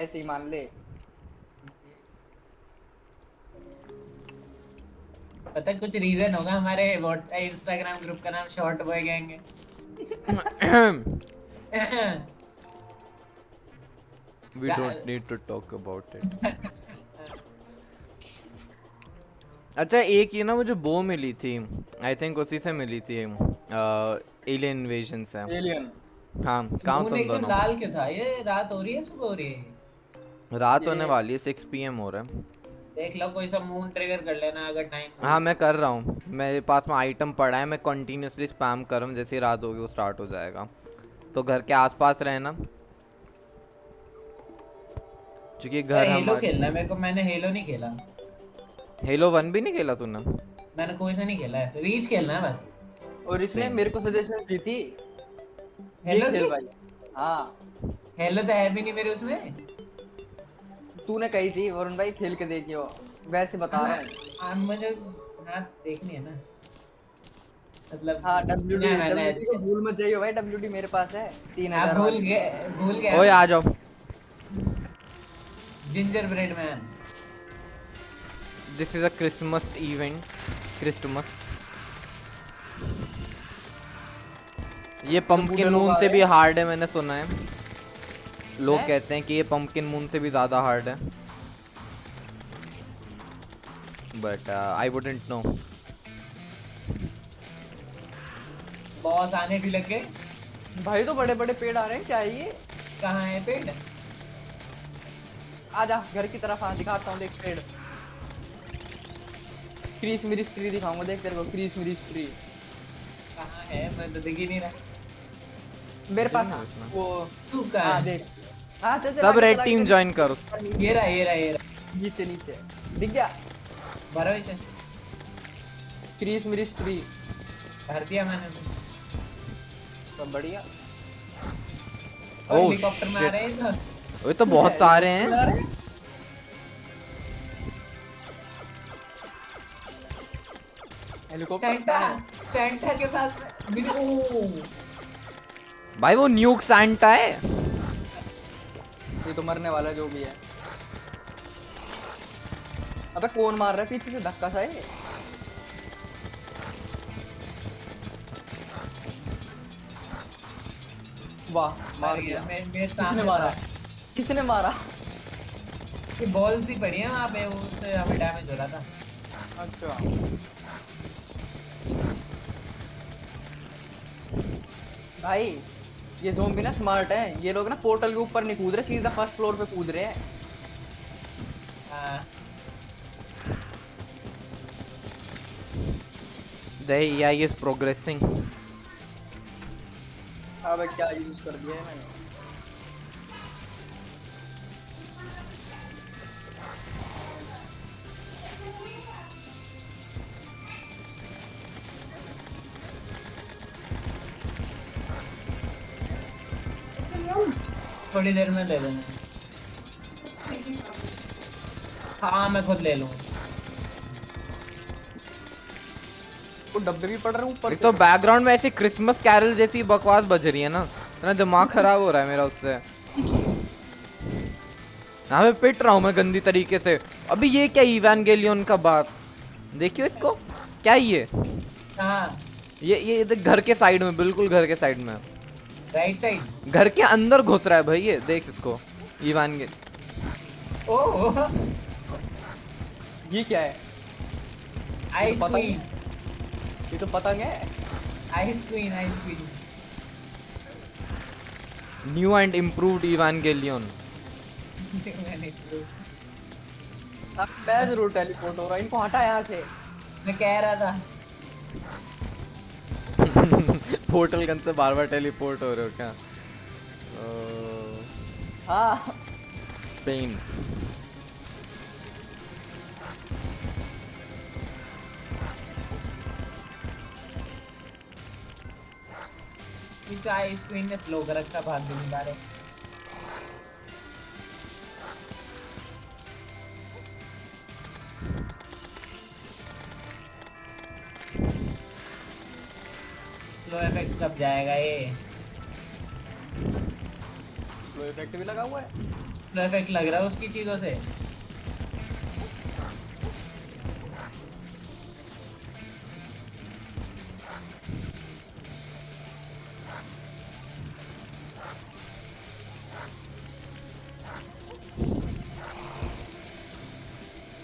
ऐसे ही मान ले। पता कुछ रीजन होगा हमारे व्हाट इंस्टाग्राम ग्रुप का नाम शॉर्ट बॉय गैंग है। We don't need to talk about it. अच्छा एक ये ना मुझे बो मिली थी, आई थिंक उसी से मिली थी, एलियन इन्वेजन से। एलियन। हाँ कहाँ मून तुम एकदम दोनों? लाल क्यों था? ये रात हो रही है सुबह हो रही है? रात होने ये वाली है, 6 PM हो रहा है। देख लो कोई सा मून ट्रिगर कर लेना अगर टाइम हो। हाँ मैं कर रहा हूँ, मेरे पास में आइटम पड़ा है, मैं कंटिन्यूसली स्पैम कर रहा हूँ, जैसे ही रात होगी वो स्टार्ट हो जाएगा। तो घर के आसपास रहना, क्योंकि घर हेलो हमारे। खेलना है मेरे को, मैंने हेलो नहीं खेला। हेलो 1 भी नहीं खेला तूने? मैंने कोई सा नहीं खेला है, रीच खेलना है बस। और इसने सेम। मेरे को सजेशन दी थी, ये हेलो खेल की? भाई। हाँ, हेलो तो है भी नहीं मेरे उसमें। तूने कही थी वरुण भाई खेल के देखियो, वैसे बता रहा हूँ। मुझे हाँ देखनी है ना, मतलब हाँ, सुना है मैंने डब्ल्यूडी को अच्छे। भूल मत जाइयो भाई, डब्ल्यूडी मेरे पास है आप 3000 भूल वाली। गए, भूल गया ओए ना। आ जाओ। Ginger bread man. This is a Christmas event. Christmas. ये जो बूढ़े पंपकिन लोग मून आ से रहे भी हैं। हार्ड है, मैंने सुना है। लोग हैं? कहते हैं कि ये पंपकिन मून से भी ज़्यादा हार्ड है, but I wouldn't know. Boss आने भी लग गए। भाई तो बड़े बड़े पेड़ आ रहे हैं, क्या है ये? कहाँ है पेड़? आजा घर की तरफ, हाँ दिखाता हूँ, देख पेड़। क्रीस मिरिस ट्री दिखाऊंगा, देख तेरे को, क्रीस मिरिस ट्री कहाँ है? मैं तो दिख ही नहीं रहा। मेरे मुझे पास। नहीं हाँ देखना। वो, तू कहाँ हाँ है? देख। हाँ चल चल सब आगे चल, रेड आगे टीम चल। ज्वाइन करो। ये रहा ये रहा ये रहा। नीचे नीचे दिख गया। भरो इसे। Christmas tree. भर दिया मैंने तो। सब बढ़िया। और ओह हेलीकॉप्टर में आ शिट, रहे हैं तो। ये तो बहुत सारे हैं। हेलीकॉप्टर सेंटा, कहाँ है? सेंटा के पास में मिनी ओ। भाई वो न्यूक सैंटा है। ये तो मरने वाला जो भी है। अबे कौन मार रहा है पीछे से धक्का सा है? वाह, मार दिया। मेरे किसने सामने मारा? था। किसने मारा? ये बॉल सी पड़ी है वहाँ पे, उससे हमें डैमेज हो रहा था। अच्छा भाई, ये ज़ोंबी ना स्मार्ट है, ये लोग ना पोर्टल के ऊपर नहीं कूद रहे, सीधा फर्स्ट फ्लोर पे कूद रहे हैं। हाँ। The AI is progressing. अबे क्या यूज कर दिया है मैंने? थोड़ी देर में ले लेना। हाँ मैं खुद ले लूँ। वो डब्बे भी पड़ रहे हैं ऊपर एक से। तो बैकग्राउंड में ऐसी क्रिसमस कैरल जैसी बकवास बज रही है ना, मेरा दिमाग खराब हो रहा है मेरा उससे। हाँ मैं पिट रहा हूँ मैं गंदी तरीके से। अभी ये क्या इवेंगेलियन का बात, देखियो इसको, क्या ये? कहाँ? ये देख, घर के साइड में, बिल्कुल घर के साइड में, राइट साइड। घर के अंदर घुस रहा है भाई, ये देख इसको। इवेंगेल। ओह ये क्या है? आइस पतंग। क्वीन। ये तो पतंग है। Ice queen, ice queen. New and improved Evangelion. मैंने तो- अब मैं जरूर टेलीपोर्ट हो रहा है, इनको हटा यहाँ से। मैं कह रहा था। पोर्टल गन से बार बार टेलीपोर्ट हो रहे हो क्या? हाँ पेन। इसका आइस क्वीन ने स्लो कर रखा, भाग भी नहीं पा रहे। स्लो इफेक्ट कब जाएगा ये? वो इफेक्ट भी लगा हुआ है। परफेक्ट लग रहा है उसकी चीजों से।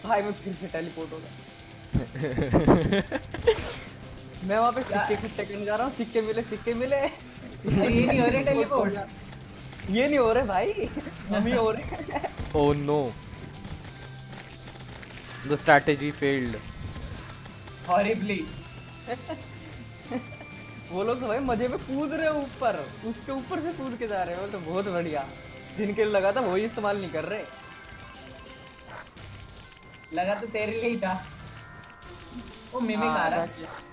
भाई मैं फिर से टेलीपोर्ट हो गया। मैं वहाँ पे सिक्के इकट्ठे करने जा रहा हूँ, सिक्के मिले। अरे ये नहीं हो रहा टेलीपोर्ट। ये नहीं हो रहे भाई, हम ही हो रहे हैं। Oh no. The strategy failed. Horribly. वो लोग तो भाई मजे में कूद रहे हैं ऊपर, उसके ऊपर से कूद के जा रहे हैं, वो तो बहुत बढ़िया। जिनके लगा था वही इस्तेमाल नहीं कर रहे। लगा तो तेरे लिए ही था। वो मिमिक आ रहा है।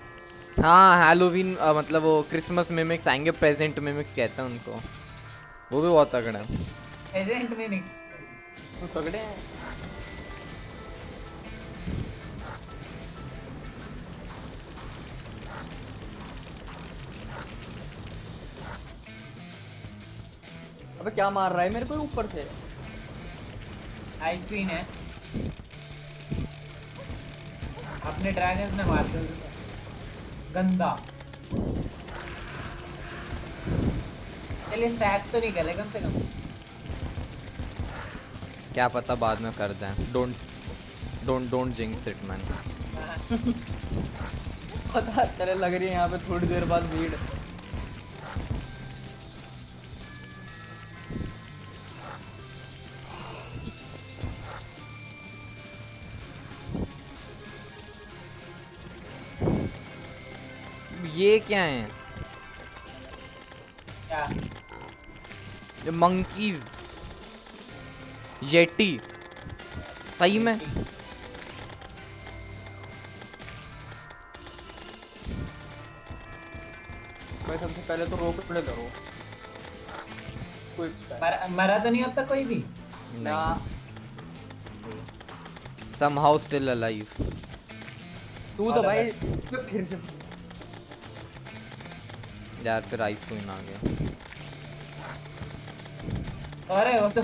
हाँ हैलोवीन मतलब वो क्रिसमस मिमिक्स आएंगे, प्रेजेंट मिमिक्स कहते हैं उनको, वो भी बहुत तगड़े हैं। Present mimic. वो तगड़े हैं। अबे क्या मार रहा है मेरे को ऊपर से? आइस क्वीन है। अपने ड्रैगन्स ने मार दिया गंदा। चलिए स्टैक तो नहीं कर रहे कम से कम। क्या पता बाद में कर जाए। Don't jinx it man. पता चले लग रही है यहाँ पे थोड़ी देर बाद भीड़। ये क्या है? क्या? ये मंकीज, येटी, सही में? भाई सबसे पहले तो रोक प्ले करो। मरा तो नहीं अब तक कोई भी? ना somehow still alive। तू तो भाई फिर से यार फिर आइस क्वीन आ गया। अरे वो तो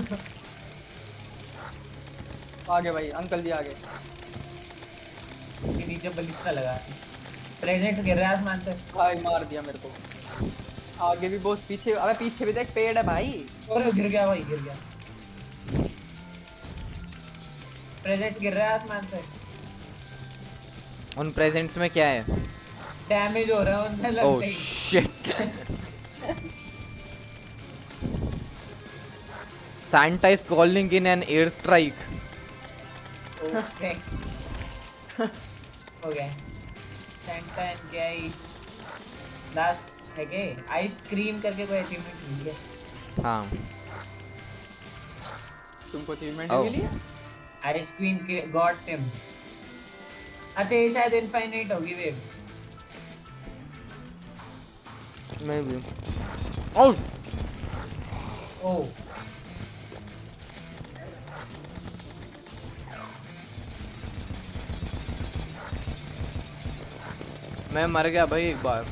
आगे भाई, अंकल जी आगे। के नीचे बलिस्टा लगा। प्रेजेंट गिर रहा है आसमान से। भाई मार दिया मेरे को। आगे भी बहुत पीछे, अबे पीछे भी देख पेड़ है भाई। और गिर गया भाई, गिर गया। प्रेजेंट्स गिर रहा है आसमान से। उन प्रेजेंट्स में क्या है? डैमेज हो रहा है उनसे लगते ओह ही। Shit. Santa is calling in an airstrike। Okay हो गया। सेंटा एंड गाइस लास्ट है के आइसक्रीम करके कोई अचीवमेंट मिली है। हाँ तुमको अचीवमेंट Oh. मिली है? आइसक्रीम के गॉड टिम। अच्छा ये शायद इनफाइनाइट होगी वेव। मैं भी। ओह ओह मैं मर गया भाई एक बार।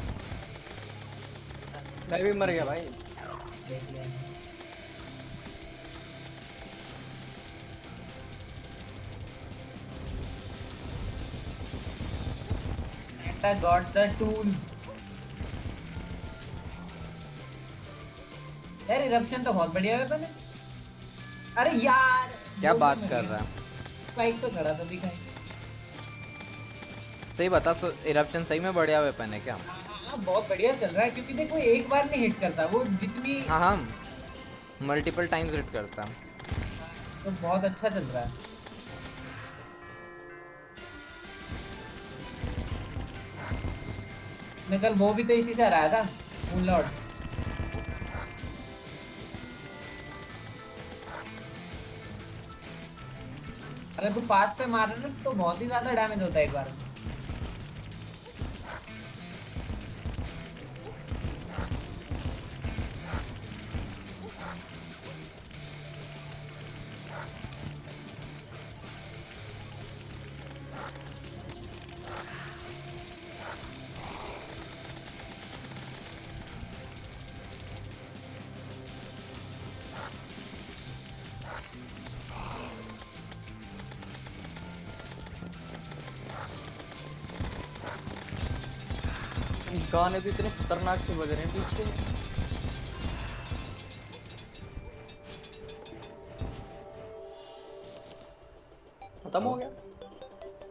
मैं भी मर गया भाई। देख लिया। Santa got the tools। यार इरप्शन तो बहुत बढ़िया वेपन है। अरे यार क्या वो बात तो कर मिल रहा गया। है? स्पाइक तो खड़ा था दिखाई। सही बता तो इरप्शन सही में बढ़िया वेपन है क्या? हाँ बहुत बढ़िया चल रहा है क्योंकि देखो एक बार नहीं हिट करता वो जितनी। हाँ हाँ मल्टीपल टाइम्स हिट करता। तो बहुत अच्छा चल रहा है। मैं कल वो भी तो इसी से हराया था मून लॉर्ड। अगर तू पास पे मार रहा ना तो बहुत ही ज्यादा डैमेज होता है एक बार। गाने तो इतने खतरनाक से बज रहे हैं पीछे। खत्म हो गया।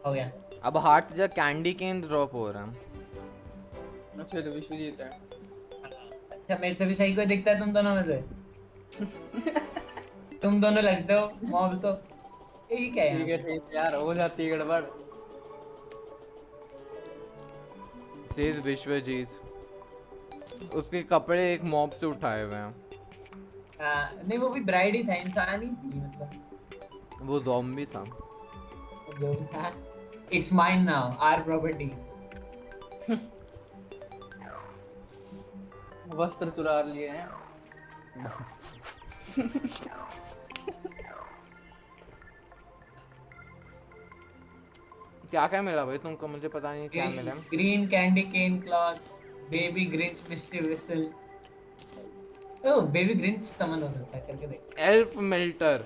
हो गया। अब हार्ट जा कैंडी केन ड्रॉप हो रहा है। अच्छा तो विश्वजीत है। अच्छा मेरे से भी सही कोई दिखता है तुम दोनों में से? तुम दोनों लगते हो मॉब तो। यही क्या है यहाँ पे? ठीक है यार, हो जाती है गड़बड़। सेज विश्वजीत, उसके कपड़े एक मॉब से उठाए हुए हैं। नहीं वो भी ब्राइड ही था, इंसान ही थी मतलब। वो ज़ॉम्बी था। जो भी था। It's mine now, our property. वस्त्र चुरा लिए हैं। क्या क्या मिला भाई तुमको? मुझे पता नहीं क्या मिला। Green candy cane cloth, baby Grinch mystery whistle. Oh baby Grinch summon हो सकता है, करके देख। Elf melter,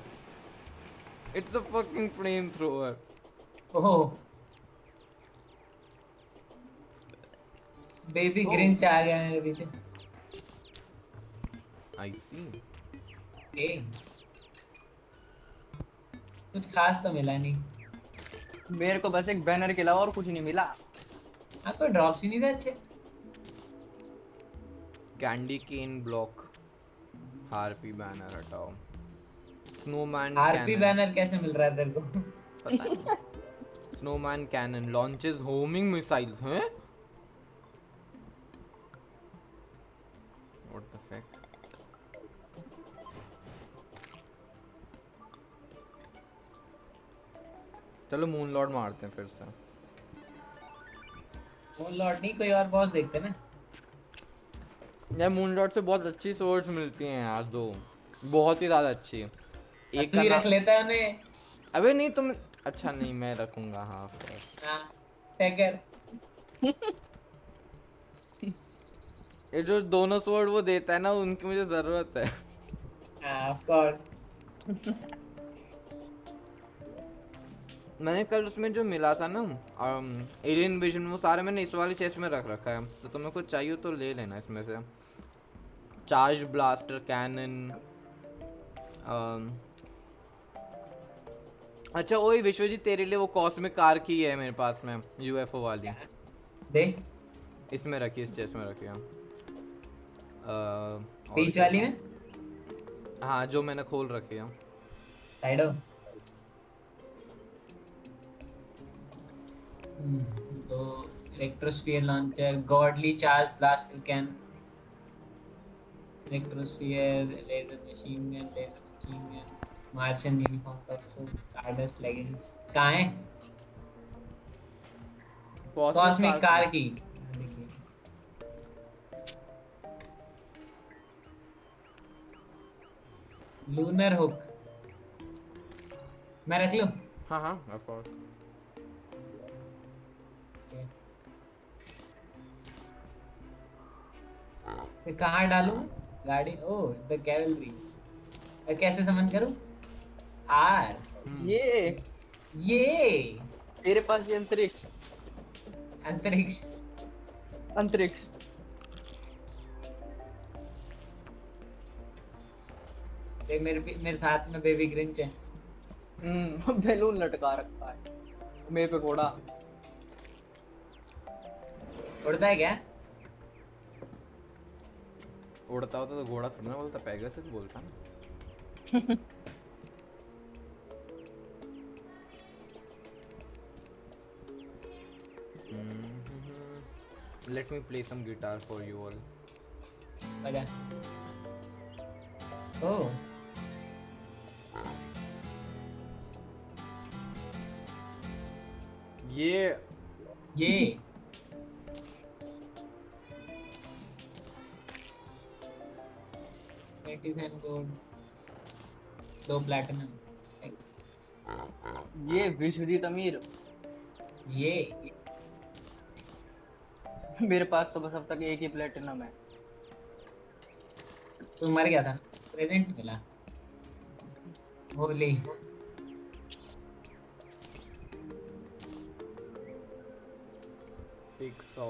it's a fucking flame thrower. Oh baby Grinch आ गया मेरे पीछे। आई सी। ए कुछ खास तो मिला नहीं। मेरे को बस एक बैनर के अलावा और कुछ नहीं मिला। हाँ कोई ड्रॉप्स ही नहीं थे अच्छे। Candy cane block, harpy banner हटाओ, स्नोमैन आरपी कैनन, बैनर कैसे मिल रहा है तेरे को? पता नहीं। Snowman cannon launches homing missiles हैं। What the fuck. चलो मून लॉर्ड मारते हैं फिर से। वो लॉर्ड नहीं, कोई और बॉस देखते ना। यार मून लॉर्ड से बहुत अच्छी सोर्स मिलती हैं यार, दो बहुत ही ज्यादा अच्छी। एक तू का ही नाम, रख लेता है उन्हें। अबे नहीं तुम, अच्छा नहीं मैं रखूंगा हाँ फिर। हाँ टैगर। ये जो दोनों स्वॉर्ड वो देता है ना, उनकी मुझे जरूरत है। हाँ ऑफ कोर्स। मैंने कल उसमें जो मिला था ना एलियन विजन, वो सारे मैंने इस वाली चेस्ट में रख रखा है, तो तुम्हें कुछ चाहिए तो ले लेना इसमें से। Charge blaster cannon. अच्छा वही विश्वजीत, तेरे लिए वो कॉस्मिक कार की है मेरे पास में, यूएफओ वाली। दे इसमें रखी, इस चेस्ट में रखी है। और बीच क्या वाली था? में हाँ जो मैंने खोल रखी है। साइडो। तो electrosphere launcher, godly charge blaster cannon, electrosphere, laser machine gun, Martian uniform torso, stardust leggings. कहाँ है? कॉस्मिक कार की देखिए। लूनर हुक मैं रख लूं? हाँ हाँ ऑफ कोर्स। फिर कहाँ डालूं मैं? गाड़ी, ओ द कैवलरी। कैसे समन करूं? आर ये ये तेरे पास ये अंतरिक्ष। अंतरिक्ष। अंतरिक्ष। देख मेरे साथ में बेबी ग्रिंच है। बैलून लटका रखा है मेरे पे घोड़ा। उड़ता है क्या? उड़ता होता तो घोड़ा थोड़ा ना बोलता, पेगासस बोलता ना। Let me play some guitar for you all. बजा। ओ ये नेटिजन कोड 2 प्लैटिनम। ये विश्वजीत अमीर। ये मेरे पास तो बस अब तक एक ही प्लेटिनम है। तू मर गया था, प्रेजेंट मिला। होली पिक्सो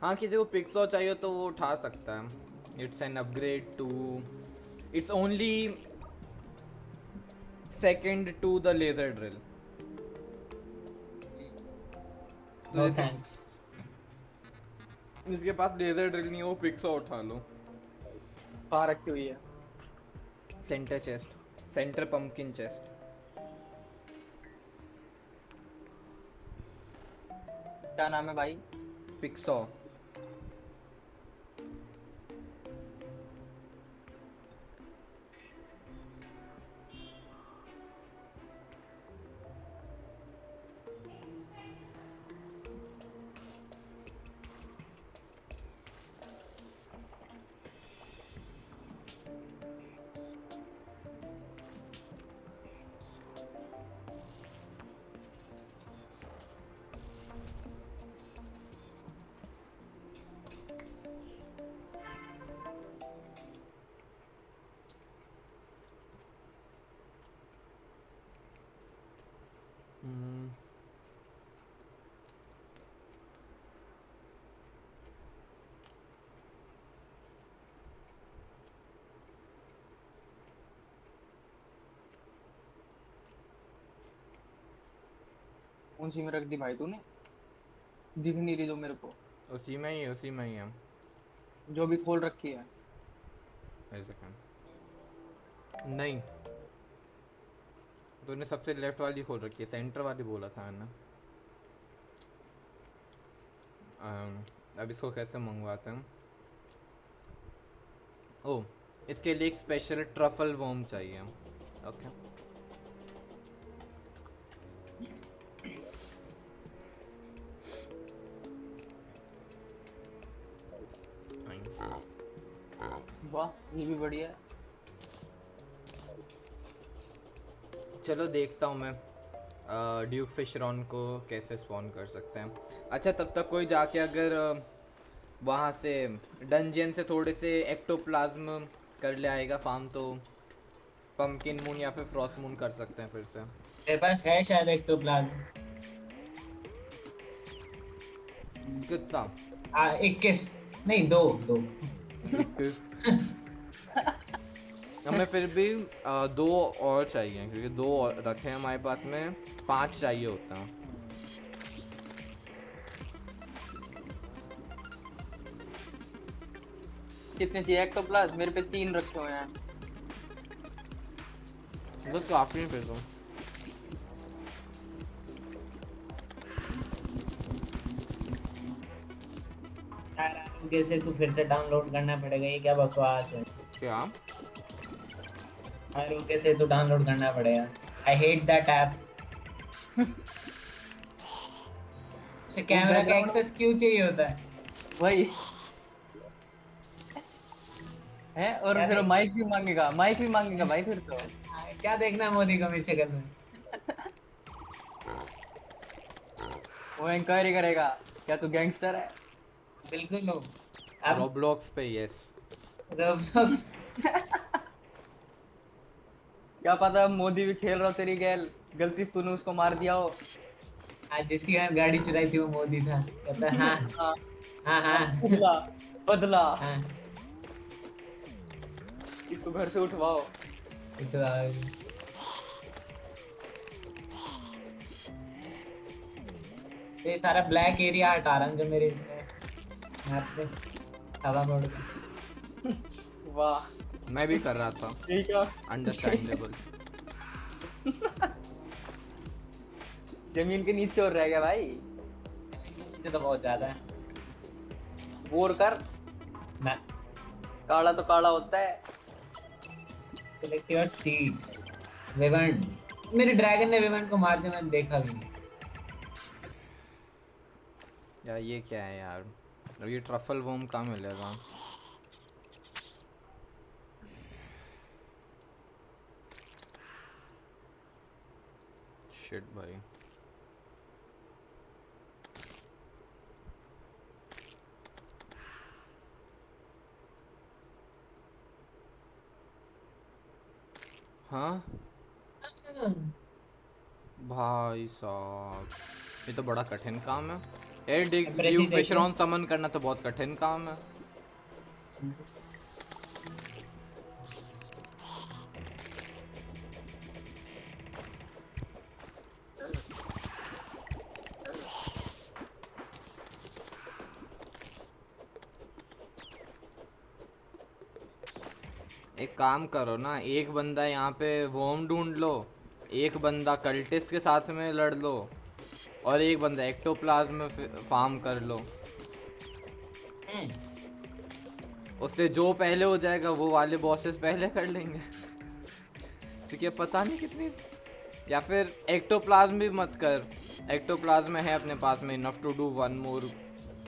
हाँ किसी को पिक्सो चाहिए तो वो उठा सकता है। It's an upgrade to, it's only second to the laser drill. तो नो जैसे थैंक्स। जिसके पास लेजर ड्रिल नहीं है वो पिक्सो उठा लो। कहाँ रखी हुई है? Centre chest, centre pumpkin chest. क्या नाम है भाई? पिक्सो। हम्म, कौन सी में रख दी भाई तूने? दिख नहीं रही जो मेरे को, उसी में ही है, उसी में ही है। जो भी खोल रखी है। एक सेकंड। नहीं, तूने सबसे लेफ्ट वाली खोल रखी है, सेंटर वाली बोला था मैंने। अब इसको कैसे मंगवाते हैं? ओ, इसके लिए एक स्पेशल ट्रफल वर्म चाहिए। ओके, वाह, ये भी बढ़िया है। चलो देखता हूँ मैं ड्यूक फिशरॉन को कैसे स्पॉन कर सकते हैं। अच्छा, तब तक कोई जाके अगर वहाँ से डंजियन से थोड़े से एक्टोप्लाज्म कर ले आएगा फार्म, तो पंपकिन मून या फिर फ्रॉस्ट मून कर सकते हैं फिर से। तेरे पास है शायद एक तो प्लान। कितना? 21 नहीं, दो दो। 21। हमें फिर भी दो और चाहिए, क्योंकि दो और रखे हैं हमारे पास में, 5 चाहिए होता है। कितने चाहिए एक्टोप्लाज? मेरे पे 3 रखे हुए हैं। तो काफी है फिर तो। यार कैसे तू फिर से डाउनलोड करना पड़ेगा, ये क्या बकवास है। क्या? यार कैसे तो डाउनलोड करना पड़ेगा। I hate that app. उसे कैमरा का background- एक्सेस क्यों चाहिए होता है? वही है। और क्या फिर देख माइक भी मांगेगा, माइक भी मांगेगा भाई फिर तो। क्या देखना है मोदी को मेरी शक्ल में? वो इंक्वायरी करेगा, क्या तू गैंगस्टर है? बिल्कुल हो। अब रोब्लॉक्स पे यस। Roblox क्या पता मोदी भी खेल रहा हो तेरी गैल, गलती से तूने उसको मार दिया हो। आज जिसकी यहाँ गाड़ी चुराई थी वो मोदी था, कहता है, हाँ हाँ, हाँ हाँ, हाँ बदला, बदला। हाँ। इसको घर से उठवाओ। ये तो ये सारा ब्लैक एरिया हटा रहा हूँ जो मेरे इसमें मैप पे हवा मोड़ के। वाह, मैं भी कर रहा था। ठीक है। अंडरस्टैंडेबल। जमीन के नीचे और रह गया भाई। नीचे तो बहुत ज्यादा है। बोर कर, मैं काला तो काला होता है। select your seeds। वेवन, मेरे ड्रैगन ने वेवन को मार दिया, मैंने देखा भी नहीं। यार ये क्या है यार, अब ये ट्रफल वर्म कहाँ मिलेगा? शिट भाई। हाँ भाई साहब, ये तो बड़ा कठिन काम है। यार Empress ही ड्यूक देख लो। फिशरॉन समन करना तो बहुत कठिन काम है। एक काम करो ना, एक बंदा यहाँ पे वर्म ढूंढ लो, एक बंदा कल्टिस्ट के साथ में लड़ लो, और एक बंदा एक्टोप्लाज्म में फार्म कर लो। उससे जो पहले हो जाएगा वो वाले बॉसेस पहले कर लेंगे। क्योंकि अब पता नहीं कितनी, या फिर एक्टोप्लाज्म भी मत कर, एक्टोप्लाज्म है अपने पास में enough to do one more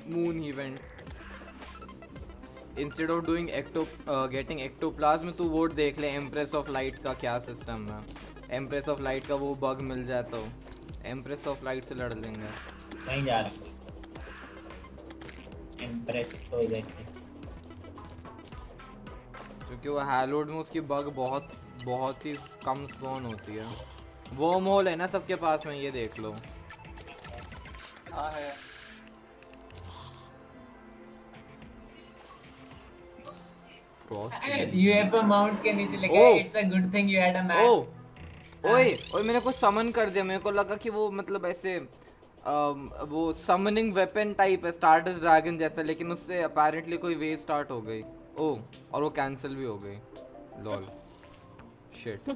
moon event. Instead of doing getting ectoplasm तू वो देख ले एम्प्रेस ऑफ लाइट का क्या सिस्टम है। एम्प्रेस ऑफ लाइट का वो बग मिल जाए तो एम्प्रेस ऑफ लाइट से लड़ लेंगे। वहीं जा रहा हूँ। इम्प्रेस तो देखते। क्योंकि वो हैलोड में उसकी बग बहुत बहुत ही कम स्पॉन होती है। वो मोल है ना सबके पास में, ये देख लो। हाँ है। यूएफओ माउंट के नीचे लिखा है it's a good thing you had a man. ओए ओए मैंने कुछ समन कर दिया, मेरे को लगा कि वो मतलब ऐसे वो समनिंग वेपन टाइप है स्टार्टस ड्रैगन जैसा, लेकिन उससे अपेरेंटली कोई वेव स्टार्ट हो गई। ओ और वो कैंसिल भी हो गई। Lol shit.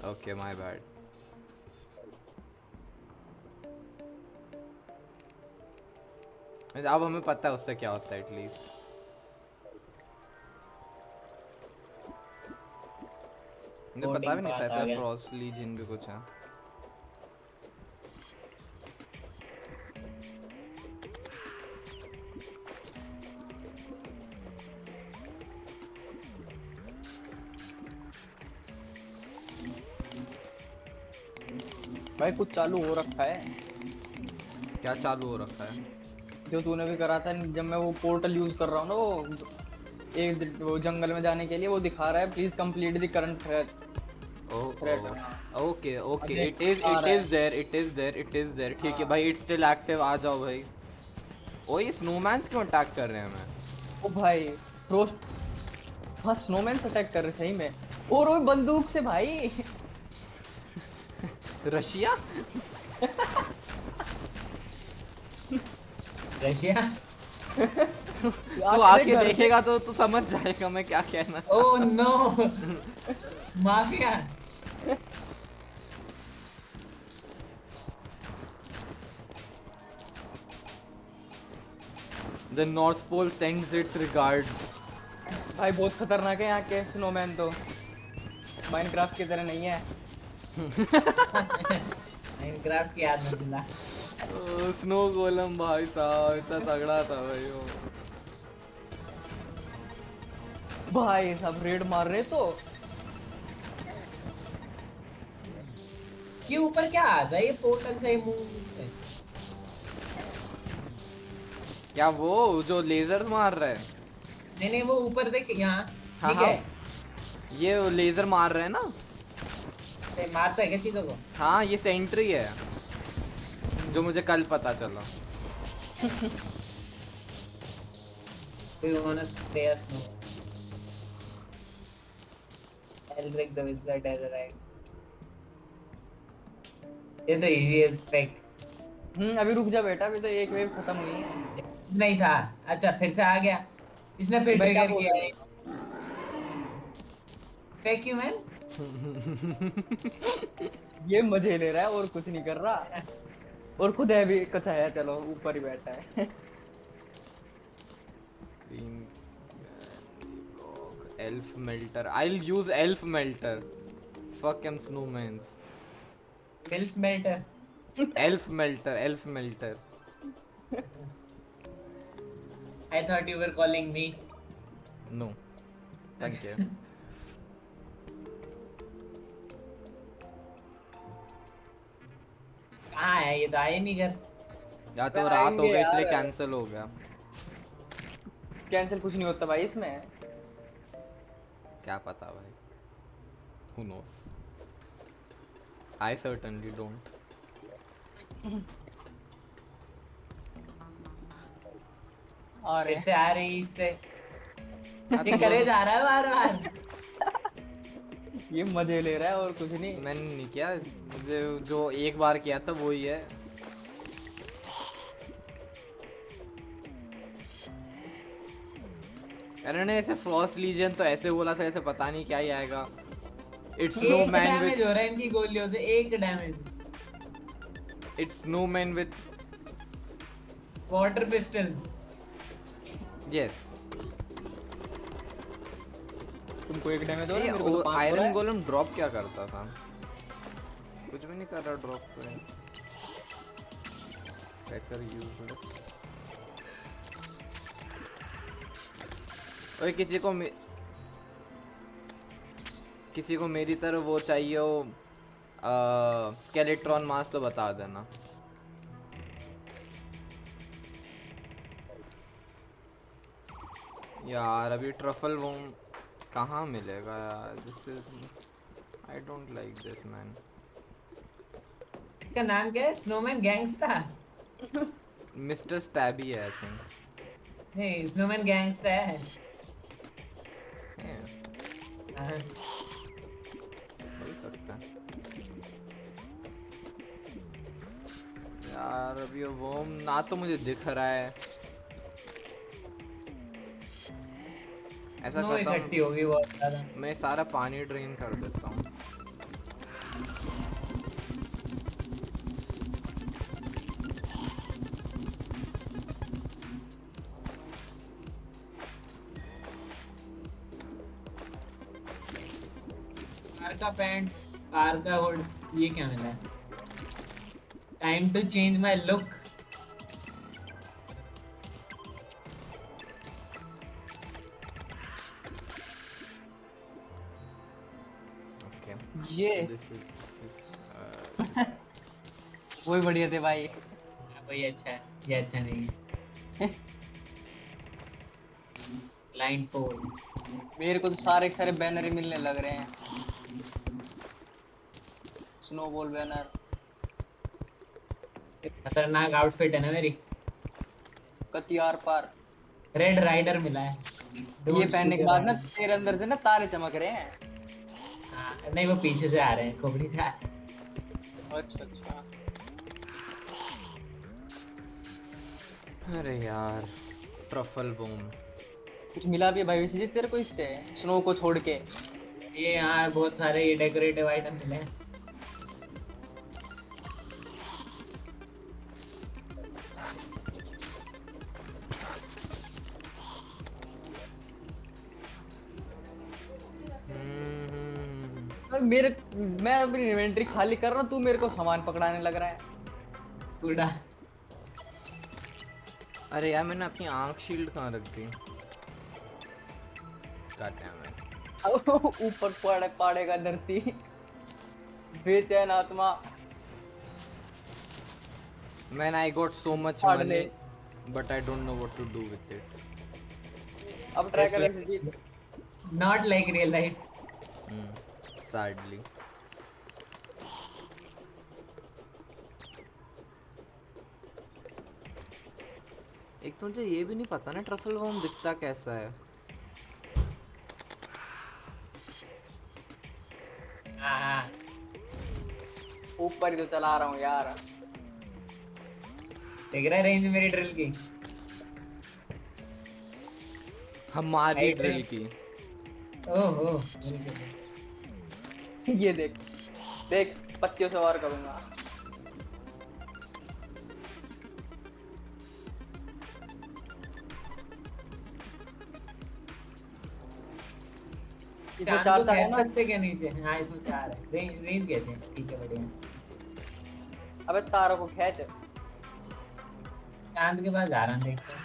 Okay my bad. अब हमें पता है उससे क्या होता है एटलीस्ट। मुझे पता भी नहीं था ऐसा फ्रॉस्ट लीजन भी कुछ है। भाई कुछ चालू हो रखा है। क्या चालू हो रखा है? जो तूने भी करा था जब मैं वो पोर्टल यूज कर रहा हूँ ना, वो जंगल में जाने के लिए वो दिखा रहा है please complete the current thread. Okay okay it is there ठीक है भाई, इट्स स्टिल एक्टिव। आ जाओ भाई। ओ ये स्नोमैन्स क्यों अटैक कर रहे हैं हमें? ओ भाई फ्रोस्ट, हाँ स्नोमैन अटैक कर रहे सही में। और वो बंदूक से भाई। रशिया रशिया तू आके देखेगा तो तू समझ जाएगा मैं क्या कहना चाहता हूं। Oh no mafia. The North Pole sends its regards. भाई बहुत खतरनाक है यहाँ के स्नोमैन तो, माइनक्राफ्ट की तरह नहीं है। माइनक्राफ्ट की याद मत दिला। स्नो गोलम भाई साहब इतना तगड़ा था भाई वो। भाई सब रेड मार रहे तो ये ऊपर क्या आता है? ये पोर्टल से मूव से क्या वो जो लेजर मार रहा है? नहीं नहीं वो ऊपर देख यहाँ। हाँ ठीक हाँ है ये लेजर मार रहे हैं ना। ये मारता है क्या चीजों को? हाँ ये सेंट्री है जो मुझे कल पता चला। We wanna stay a snow. Elric the Whistler Tesseract. ये तो easy as fake. अभी रुक जा बेटा, अभी तो एक वेव खत्म हुई है। नहीं था। अच्छा फिर से आ गया। इसने फिर मैं क्या ट्रिगर बोल किया रहा है। Fake you man. ये मजे ले रहा है और कुछ नहीं कर रहा, और खुद है भी कथा है, चलो ऊपर ही बैठा है। Elf melter. I'll use elf melter. Fuck em snowmans. Elf melter. Elf melter. Elf melter. I thought you were calling me. No. Thank you. कहाँ है ये? तो आए नहीं घर। या तो रात हो गई इसलिए कैंसिल हो गया। कैंसिल कुछ नहीं होता भाई इसमें। क्या पता भाई, who knows? I certainly don't. आ रहे फिर हैं। से आ रही इससे। हाँ, ये करे जा रहा है बार बार। ये मजे ले रहा है और कुछ नहीं। मैंने नहीं किया, मुझे जो एक बार किया था वही है। अरे ने ऐसे फ्रॉस्ट लीजन तो ऐसे बोला था, ऐसे पता नहीं क्या ही आएगा। इट्स नो एक मैन डैमेज विथ हो रहा है इनकी गोलियों से, एक damage. It's no man with water pistol. Yes. तुमको एक डैमेज हो रहा ये है, मेरे को तो 5 हो रहा आयरन है। गोलम ड्रॉप क्या करता था? कुछ भी नहीं कर रहा ड्रॉप तो। Tracker useless. ओए किसी को मेरी तरह वो चाहिए हो स्केलेट्रॉन मास तो बता देना। यार अभी ट्रफल वो कहाँ मिलेगा यार? This is I don't like this man. इसका नाम क्या है? Snowman gangster. मिस्टर स्टैबी है आई थिंक। नहीं, स्नोमैन गैंगस्टर है। हाँ। हो सकता है यार। अभी वो ना तो मुझे दिख रहा है। ऐसा स्नो करता इकट्ठी हूँ, होगी बहुत ज्यादा। मैं सारा पानी ड्रेन कर देता हूँ। कार का पैंट्स, कार का हुड, ये क्या मिला है? Time to change my look. Okay ये दिस इज वही बढ़िया थे भाई। वही अच्छा है, ये अच्छा नहीं है। लाइन 4। मेरे को तो सारे सारे बैनर ही मिलने लग रहे हैं। Snowball banner. खतरनाक आउटफिट है ना मेरी। कतियार पार। रेड राइडर मिला है। ये Don't पहनने के shoot बाद ना your तेरे अंदर से ना तारे चमक रहे हैं। rider। हाँ, नहीं वो पीछे से आ रहे हैं, खोपड़ी से आ रहे हैं। अच्छा अच्छा। अरे यार ट्रफल बूम। कुछ मिला भी है भाई विश्वजीत तेरे को इससे, स्नो को छोड़ के? ये यहाँ बहुत सारे ये डेकोरेटिव आइटम मिले हैं। मेरे मैं अपनी इन्वेंटरी खाली कर रहा हूँ, तू मेरे को सामान पकड़ाने लग रहा है। कूड़ा। अरे यार मैंने अपनी आंख शील्ड कहाँ रख दी? God damn it. ऊपर पड़ेगा धरती। बेचैन आत्मा। Man, I got so much फाड़ money, ले। but I don't know what to do with it. अब ट्राई कर Vishwajeet. Not like real life. Sadly. एक तो मुझे ये भी नहीं पता ना ट्रफल वॉर्म दिखता कैसा है। हाँ, ऊपर ही तो चला रहा हूँ यार। देख रहा है रेंज मेरी ड्रिल की। हमारी Right, ड्रिल right. की। ओहो। ये देख देख, पत्तियों से वार करूंगा। इसमें चांद चार को चार है खेच ना? सकते क्या नीचे? हाँ इसमें 4 है। रेंज कैसे है? ठीक है बढ़िया। अबे तारों को खींच। चांद के पास जा रहा हूँ, देखते हैं।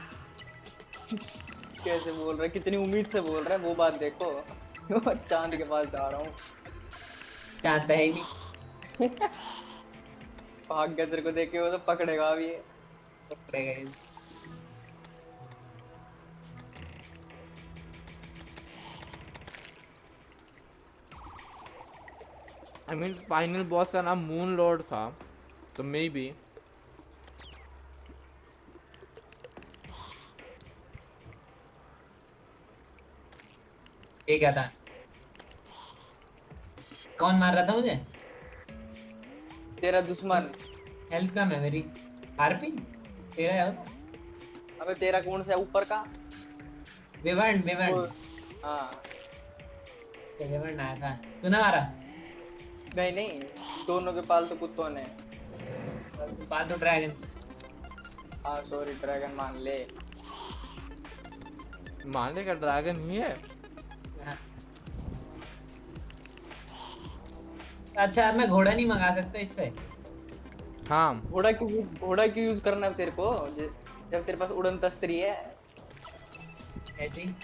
कैसे बोल रहा है, कितनी उम्मीद से बोल रहा है, वो बात देखो। चांद के पास जा रहा हूँ। चांद तो है ही नहीं। भाग गया तेरे को देख के, वो तो पकड़ेगा अभी। पकड़ेगा ही। I mean फाइनल बॉस का नाम मून लॉर्ड था, तो मे बी ये क्या था? कौन मार रहा था मुझे? तेरा दुश्मन। हेल्थ कम है मेरी। हार्पिन तेरा है? अबे तेरा कौन सा है ऊपर का? विवर्ण विवर्ण। वो- हाँ। विवर्ण आया था, तूने मारा? नहीं नहीं, दोनों के पालतू कुत्तों ने। पालतू ड्रैगन। हाँ सॉरी, ड्रैगन मान ले। मारने का ड्रैगन ही है। अच्छा, अब मैं घोड़ा नहीं मंगा सकता इससे? हाँ घोड़ा क्यों यूज करना है तेरे को, जब तेरे पास उड़न तस्त्री है। ऐसे ही।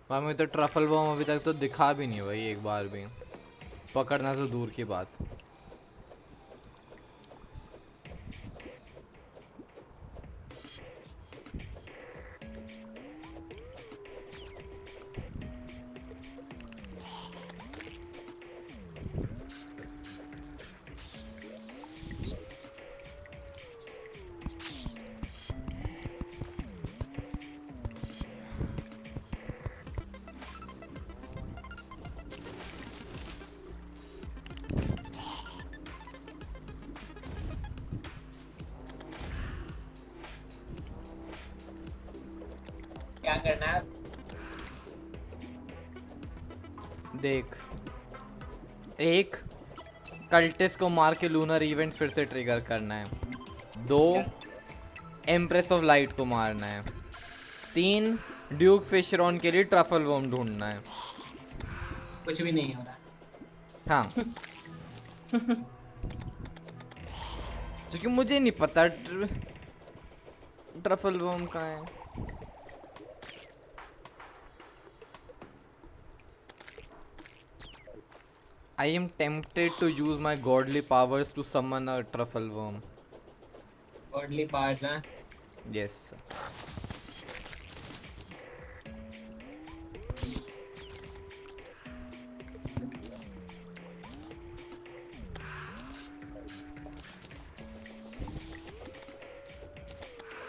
भाई मुझे तो ट्रफल बम अभी तक तो दिखा भी नहीं भाई एक बार भी, पकड़ना तो दूर की बात। क्या करना है? देख, एक कल्टिस को मार के लूनर इवेंट्स फिर से ट्रिगर करना है। 2 एम्प्रेस ऑफ लाइट को मारना है। 3 ड्यूक फिशरॉन के लिए ट्रफल वर्म ढूंढना है। कुछ भी नहीं हो रहा। हाँ क्योंकि मुझे नहीं पता ट्रफल वर्म कहाँ है। I am tempted to use my godly powers to summon a truffle worm. Godly powers हैं। Yes.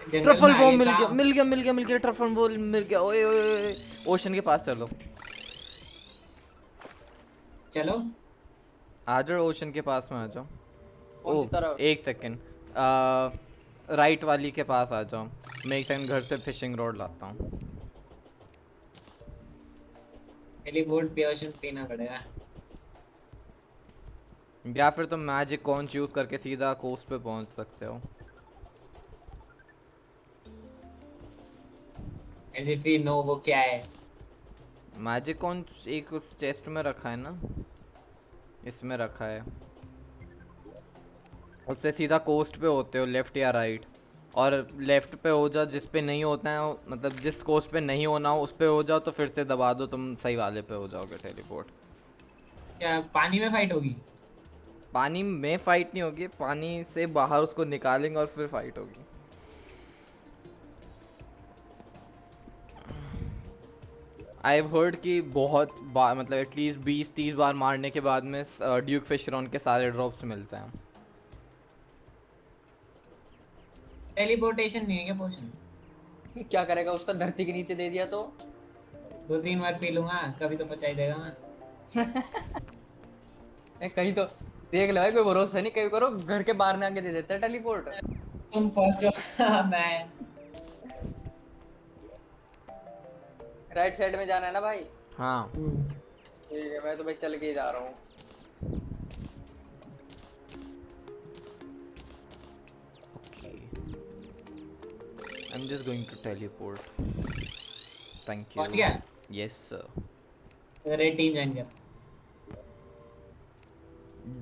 जंगल ट्रफल में वर्म आगे मिल गया, काम। मिल गया ट्रफल वर्म मिल गया। ओए ओए ओए, ओशन के पास चलो। चलो। आ जाओ ओशन के पास में आ जाओ। कौन सी तरफ? एक सेकंड, राइट वाली के पास आ जाओ। मैं एक सेकंड घर से फिशिंग रॉड लाता हूँ। टेलीपोर्ट पे ओशन पीना पड़ेगा। या फिर तुम मैजिक कॉन्च यूज करके सीधा कोस्ट पे पहुंच सकते हो। एज इफ यू नो वो क्या है। मैजिक कॉन्च एक उस चेस्ट में रखा है ना, इसमें रखा है। उससे सीधा कोस्ट पे होते हो, लेफ्ट या राइट। और लेफ्ट पे हो जाओ जिस पे नहीं होता है, मतलब जिस कोस्ट पे नहीं होना हो उस पे हो जाओ, तो फिर से दबा दो, तुम सही वाले पे हो जाओगे टेलीपोर्ट। क्या पानी में फाइट होगी? पानी में फाइट नहीं होगी, पानी से बाहर उसको निकालेंगे और फिर फाइट होगी। आई हैव हर्ड कि बहुत बार, मतलब एटलीस्ट 20-30 बार मारने के बाद में ड्यूक फिशरॉन के सारे ड्रॉप्स मिलते हैं। टेलीपोर्टेशन नहीं है क्या पोशन? क्या करेगा उसका, धरती के नीचे दे दिया तो? 2-3 बार पी लूंगा, कभी तो पचा ही देगा मैं। कहीं तो देख ले भाई, कोई भरोसा नहीं, कहीं करो घर के बाहर ने आके दे देता है टेलीपोर्ट। तुम पहुंचो। मैं राइट साइड में जाना है ना भाई? हाँ ठीक है, मैं तो भाई चल के ही जा रहा हूँ। I'm just going to teleport. Thank you. पहुंच गया? Yes sir. Red team join कर।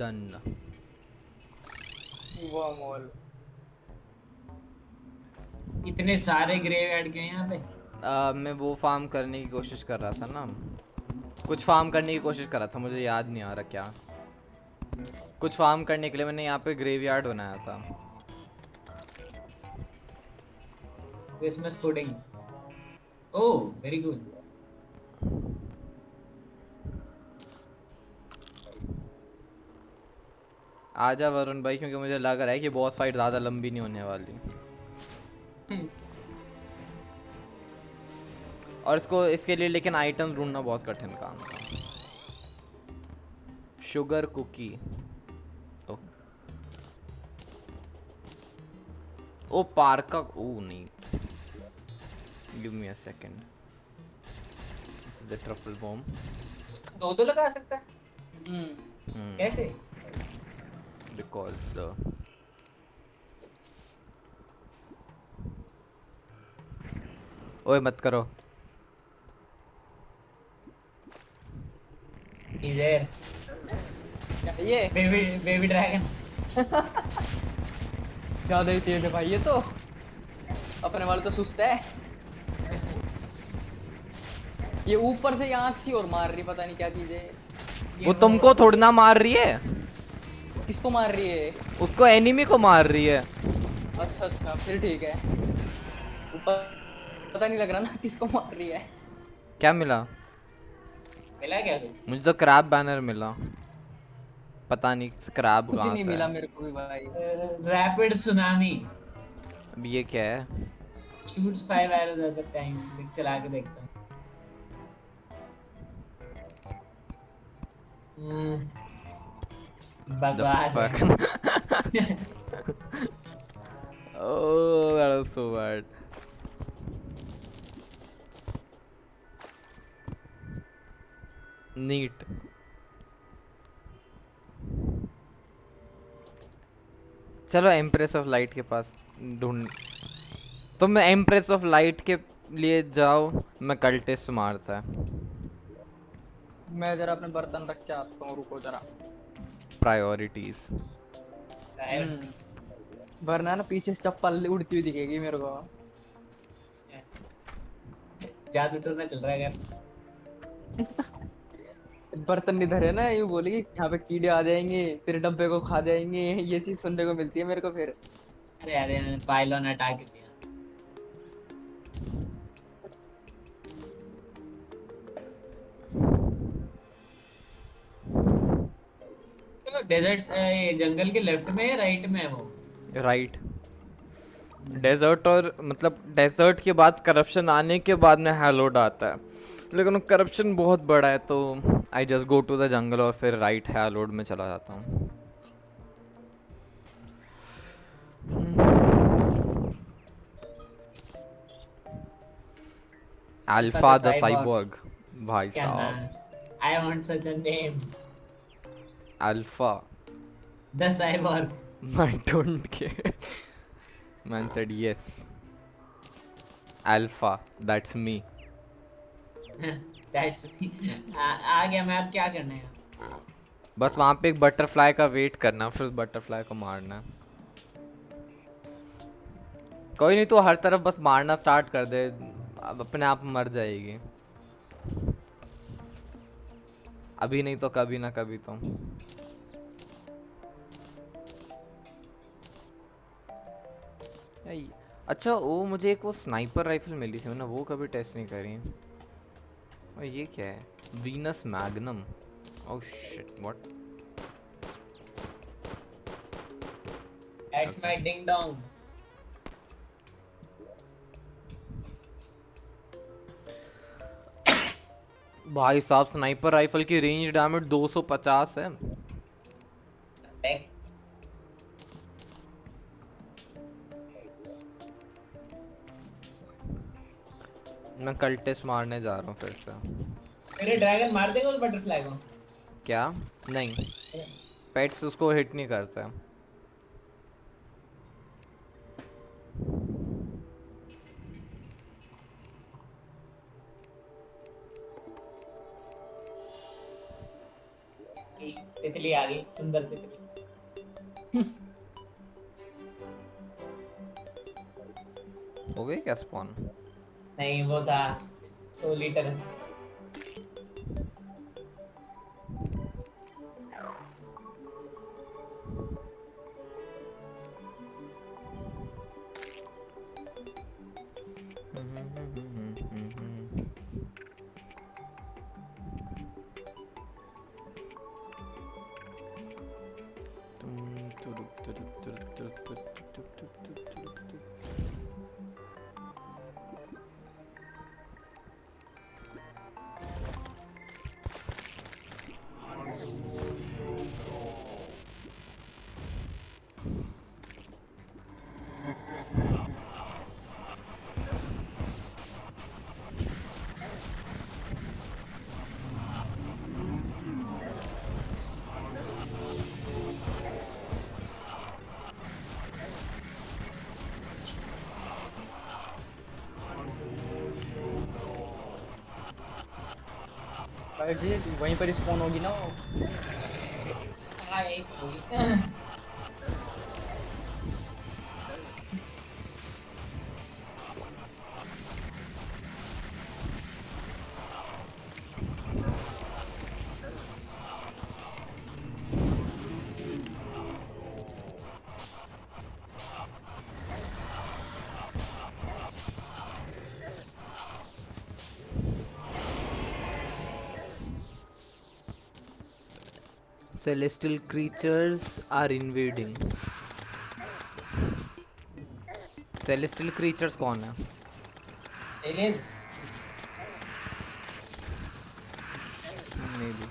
Done. वाह मॉल। इतने सारे ग्रेवयार्ड क्यों हैं यहाँ पे? मैं वो फार्म करने की कोशिश कर रहा था ना, कुछ फार्म करने की कोशिश कर रहा था, मुझे याद नहीं आ रहा क्या। कुछ फार्म करने के लिए मैंने यहाँ पे ग्रेवयार्ड बनाया था। Christmas pudding. Oh very good. आजा वरुण भाई, क्योंकि मुझे लग रहा है कि बॉस फाइट ज़्यादा लंबी नहीं होने वाली। और इसके लिए लेकिन आइटम ढूंढना बहुत कठिन काम था। Sugar cookie. ओ पार्क का, ओ नहीं, give me a second. This is the truffle bomb. दो तो लगा सकता है। हम्म। कैसे? बिकॉज ओए मत करो। इधर क्या ये बेबी बेबी ड्रैगन। ज्यादा ही तेज है भाई ये तो, अपने वाले तो सुस्त है। ये ऊपर से आँख सी और मार रही, पता नहीं क्या चीज है। वो तुमको थोड़ी ना मार रही है, किसको मार रही है? उसको एनिमी को मार रही है। अच्छा अच्छा, फिर ठीक है। ऊपर पता नहीं लग रहा ना किसको मार रही है। क्या मिला? मिला क्या कुछ? मुझे तो क्रैब बैनर मिला, पता नहीं क्रैब कुछ कहाँ नहीं से मिला है। मेरे को भी भाई। रैपिड सुनामी अब ये क्या है? shoots 5 arrows at a time। चला के देखता हूँ। The बकवास fuck? है। Oh, that was so bad. Neat. चलो एम्प्रेस ऑफ लाइट के पास ढूंढ, तुम एम्प्रेस ऑफ लाइट के लिए जाओ, मैं कल्टिस्ट मारता है। मैं जरा अपने बर्तन रख के आता हूँ, रुको जरा। प्रायोरिटीज। वरना ना पीछे से चप्पल उड़ती हुई दिखेगी मेरे को। जादू टूरना चल रहा है यार। बर्तन नहीं धरे ना, यूं बोलेगी यहाँ पे कीड़े आ जाएंगे, तेरे डब्बे को खा जाएंगे, ये चीज सुनने को मिलती है मेरे को फिर। अरे अरे पाइलॉन हटा के दिया। तो डेजर्ट जंगल के लेफ्ट में है राइट में है वो? राइट। डेजर्ट, और मतलब डेजर्ट के बाद करप्शन आने के बाद में हैलोड आता है, लेकिन करप्शन बहुत बड़ा है तो I just go to the jungle और फिर राइट हैलोड में चला जाता हूँ। अल्फा द साइबोर्ग भाई क्या नाम? साहब। I want such a name. Alpha. The cyborg. I don't care. Man said yes. Alpha, that's me. That's आ गया मैं। अब क्या करना है? बस वहाँ पे एक बटरफ्लाई का वेट करना, फिर बटरफ्लाई को मारना। कोई नहीं, तो हर तरफ बस मारना स्टार्ट कर दे, अब अपने आप मर जाएगी। अभी नहीं तो कभी ना कभी तो। अच्छा, वो मुझे एक वो स्नाइपर राइफल मिली थी, मैंने वो कभी टेस्ट नहीं करी। और ये क्या है? Venus magnum. Oh shit, what? That's my ding dong. भाई साहब, स्नाइपर राइफल की रेंज डैमेज 250 है। मैं कल्टिस्ट मारने जा रहा हूँ फिर से। मेरे ड्रैगन मार देगा उस बटरफ्लाई को? क्या? नहीं, पेट्स उसको हिट नहीं करता। तितली आ गई, सुंदर तितली। हो गई क्या स्पॉन? नहीं वो था 100 लीटर। भाई जी वहीं पर स्पॉन होगी ना वो। हाँ यही तो होगी। Celestial creatures are invading. Celestial creatures कौन है? Alien Maybe.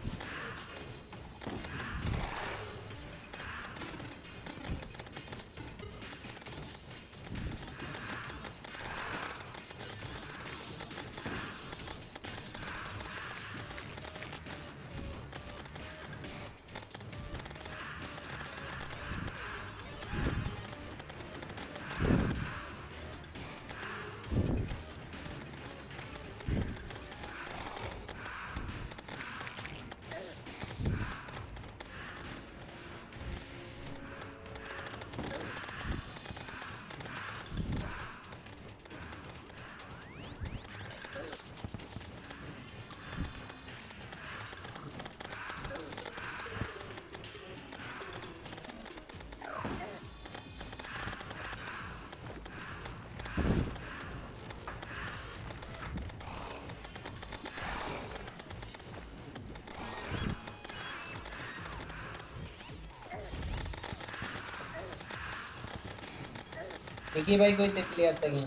देखिए भाई कोई तितली अब तक है।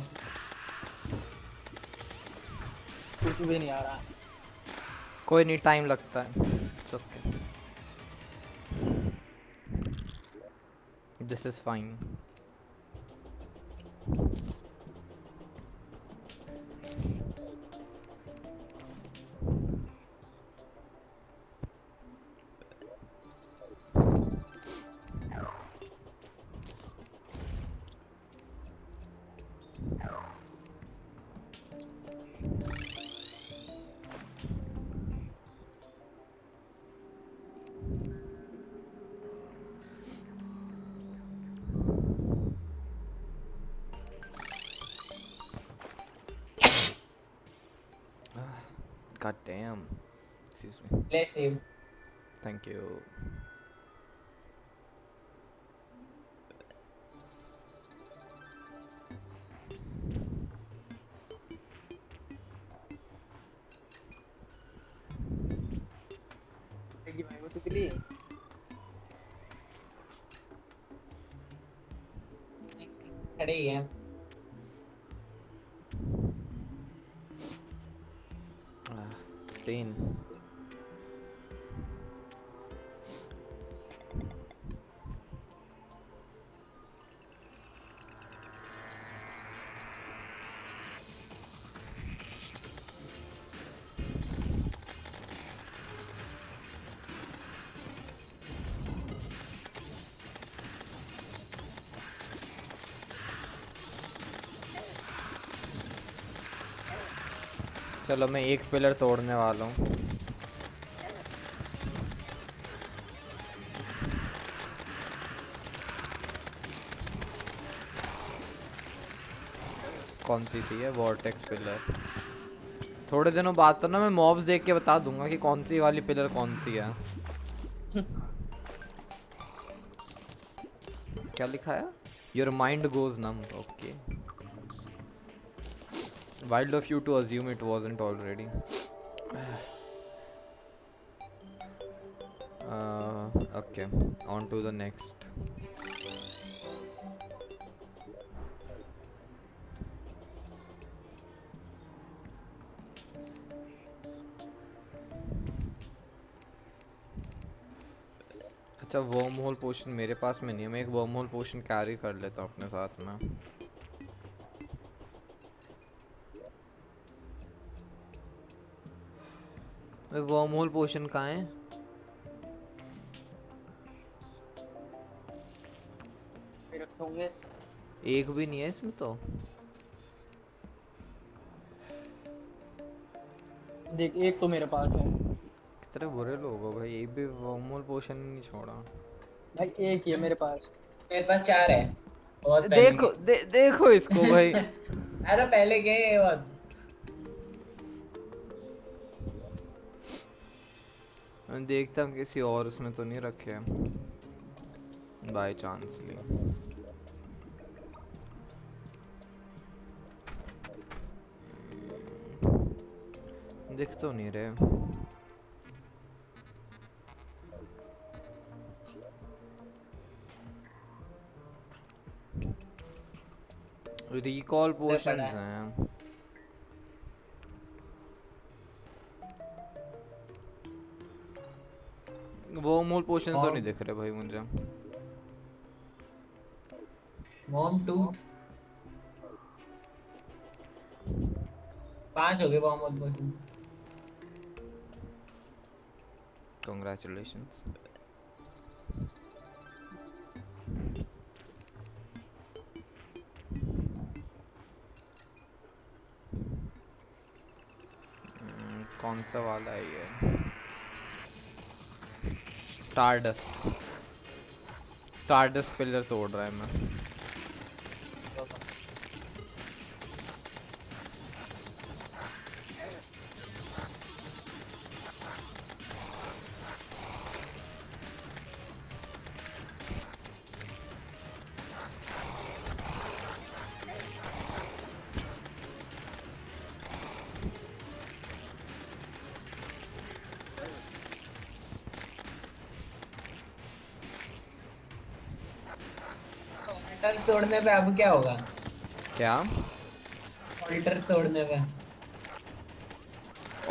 कुछ भी नहीं आ रहा। कोई नहीं, टाइम लगता है। It's okay. This is fine. God damn. Excuse me. Play save Thank you. देखिए भाई वो तितली खड़े ही हैं। Pain. चलो मैं एक पिलर तोड़ने वाला हूँ। कौन सी थी है? Vortex pillar. थोड़े दिनों बाद तो ना मैं मॉब्स देख के बता दूंगा कि कौन सी वाली पिलर कौन सी है। क्या लिखा है? Your mind goes numb. Okay. Wild of you to assume it wasn't already. Okay, on to the next. अच्छा वर्म होल पोशन मेरे पास में नहीं है, मैं एक वर्म होल पोशन कैरी कर लेता हूँ अपने साथ में। वर्म होल पोशन कहाँ है? रखे होंगे। एक भी नहीं है इसमें तो। देख एक तो मेरे पास है कितने बुरे लोग हो भाई, एक भी वर्म होल पोशन नहीं छोड़ा। भाई, एक ही है मेरे पास। मेरे पास 4 है, बहुत पहले देखो देखो इसको भाई। के। अरे पहले के ये बहुत। मैं देखता हूँ किसी और उसमें तो नहीं रखे हैं बाय चांसली। दिख तो नहीं रहे। रिकॉल पोशंस हैं। वो मूल पोशन तो नहीं दिख रहे भाई मुझे। मॉम टूथ 5 हो गए मॉम पोशन। Congratulations. कौन सा वाला है ये? स्टारडस्ट। स्टारडस्ट पिलर तोड़ रहा है मैं। ऑल्टर्स तोड़ने पे अब क्या होगा? क्या? ऑल्टर्स तोड़ने पे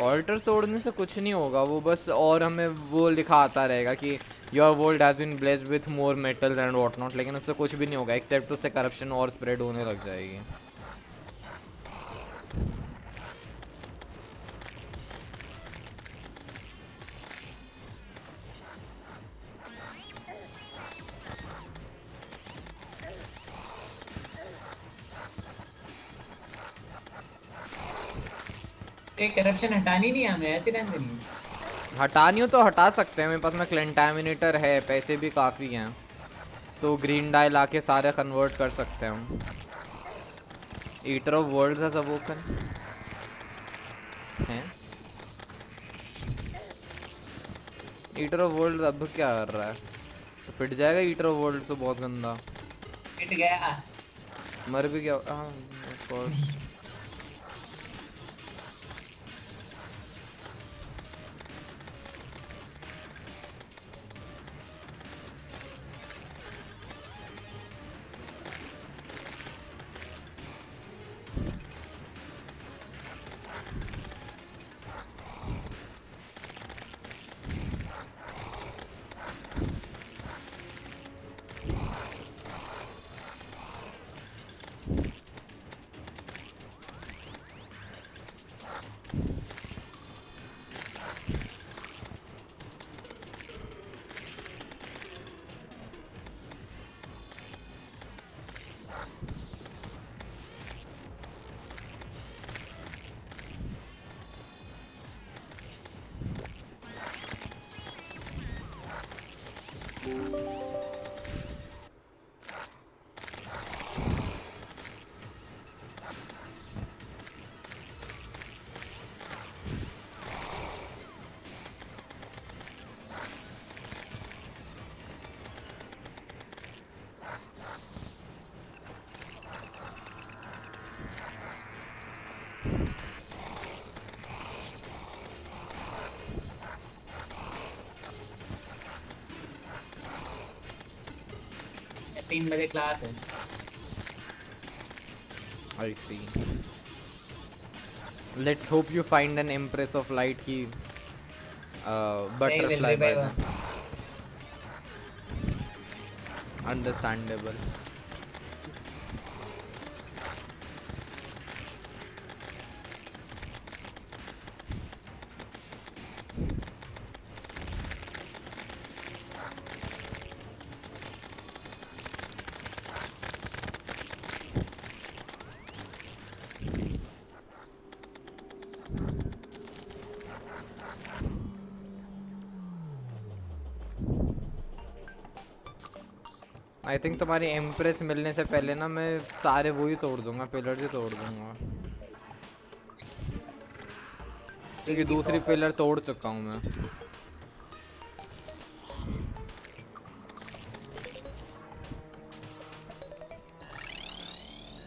ऑल्टर तोड़ने से कुछ नहीं होगा, वो बस और हमें वो लिखा आता रहेगा कि your world has been blessed with more metal and what not, लेकिन उससे कुछ भी नहीं होगा एक्सेप्ट उससे करप्शन और स्प्रेड होने लग जाएगी। ये करप्शन हटानी नहीं है हमें, ऐसे रहने देनी है। हटानी हो तो हटा सकते हैं, मेरे पास में क्लेंटामिनेटर है, पैसे भी काफ़ी हैं, तो ग्रीन डाई लाके सारे कन्वर्ट कर सकते हैं हम। ईटर ऑफ वर्ल्ड्स है सब ओपन हैं। ईटर ऑफ वर्ल्ड अब क्या कर रहा है? तो पिट जाएगा ईटर ऑफ वर्ल्ड तो बहुत गंदा। पिट गया। मर भी गया। हाँ ऑफ कोर्स। तीन बजे क्लास है। I see. Let's hope you find an Empress of Light की butterfly by the understandable. I think तुम्हारी एम्प्रेस मिलने से पहले ना मैं सारे वो ही तोड़ दूंगा, पिलर ही तोड़ दूंगा, क्योंकि दूसरी पिलर तोड़ चुका हूँ मैं।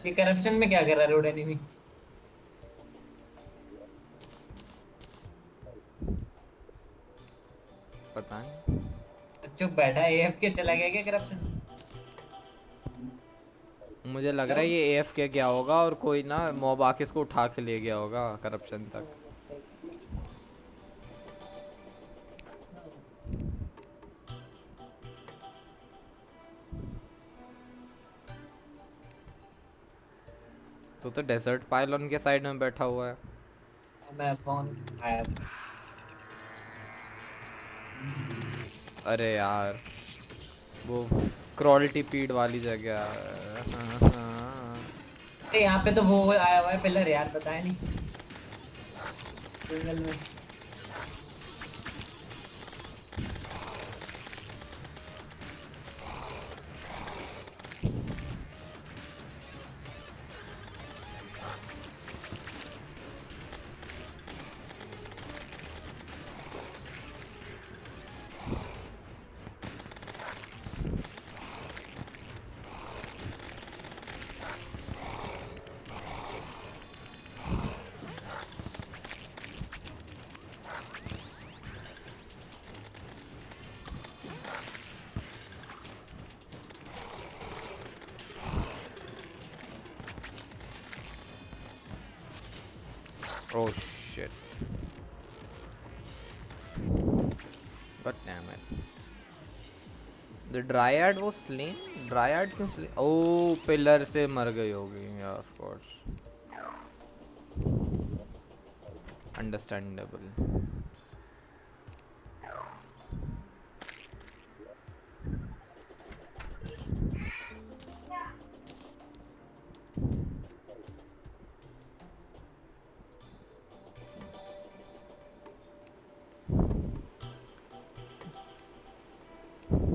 ये करप्शन में क्या कर रहा है रोड एनिमी? पता नहीं, चुप बैठा है, एएफके चला गया क्या करप्शन? मुझे लग रहा है ये AFK गया होगा और कोई ना मॉब आके इसको उठा के ले गया होगा करप्शन तक। तो डेजर्ट पाइलॉन के साइड में बैठा हुआ है। मैं फोन आया। अरे यार वो क्रॉलिटी पीड वाली जगह। अरे यहाँ पे तो वो आया हुआ है पिलर यार, बताया नहीं जंगल में। Oh shit. But damn it. The Dryad was slain? Dryad क्यों slain? Oh, पिलर से मर गई होगी, yeah, of course. Understandable.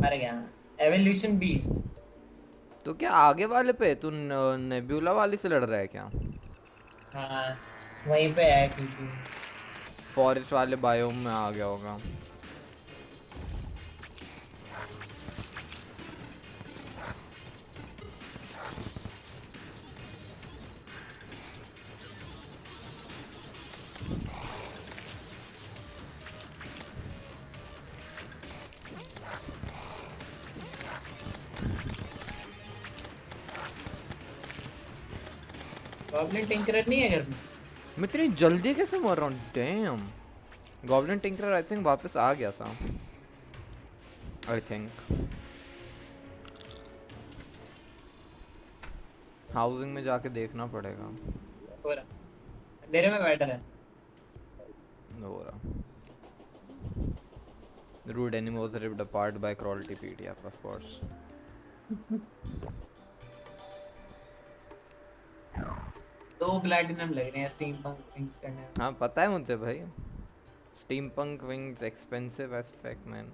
मर गया एवोल्यूशन बीस्ट। तो क्या आगे वाले पे तू नेब्यूला वाली से लड़ रहा है क्या? हाँ वहीं पे है क्योंकि फॉरेस्ट वाले बायोम में आ गया होगा। गॉब्लिन टिंकरर नहीं है घर में? मैं इतनी जल्दी कैसे मर रहा हूँ? Dam. Goblin tinkerer I think वापस आ गया था, आई थिंक। हाउसिंग में जाके देखना पड़ेगा। हो रहा अंधेरे में बैठा है। हो रहा। Rude animal was ripped apart by cruelty PDF, of course. दो प्लैटिनम लग रहे हैं स्टीम पंक विंग्स करने में। हाँ पता है मुझे भाई, steam punk wings expensive as fuck man.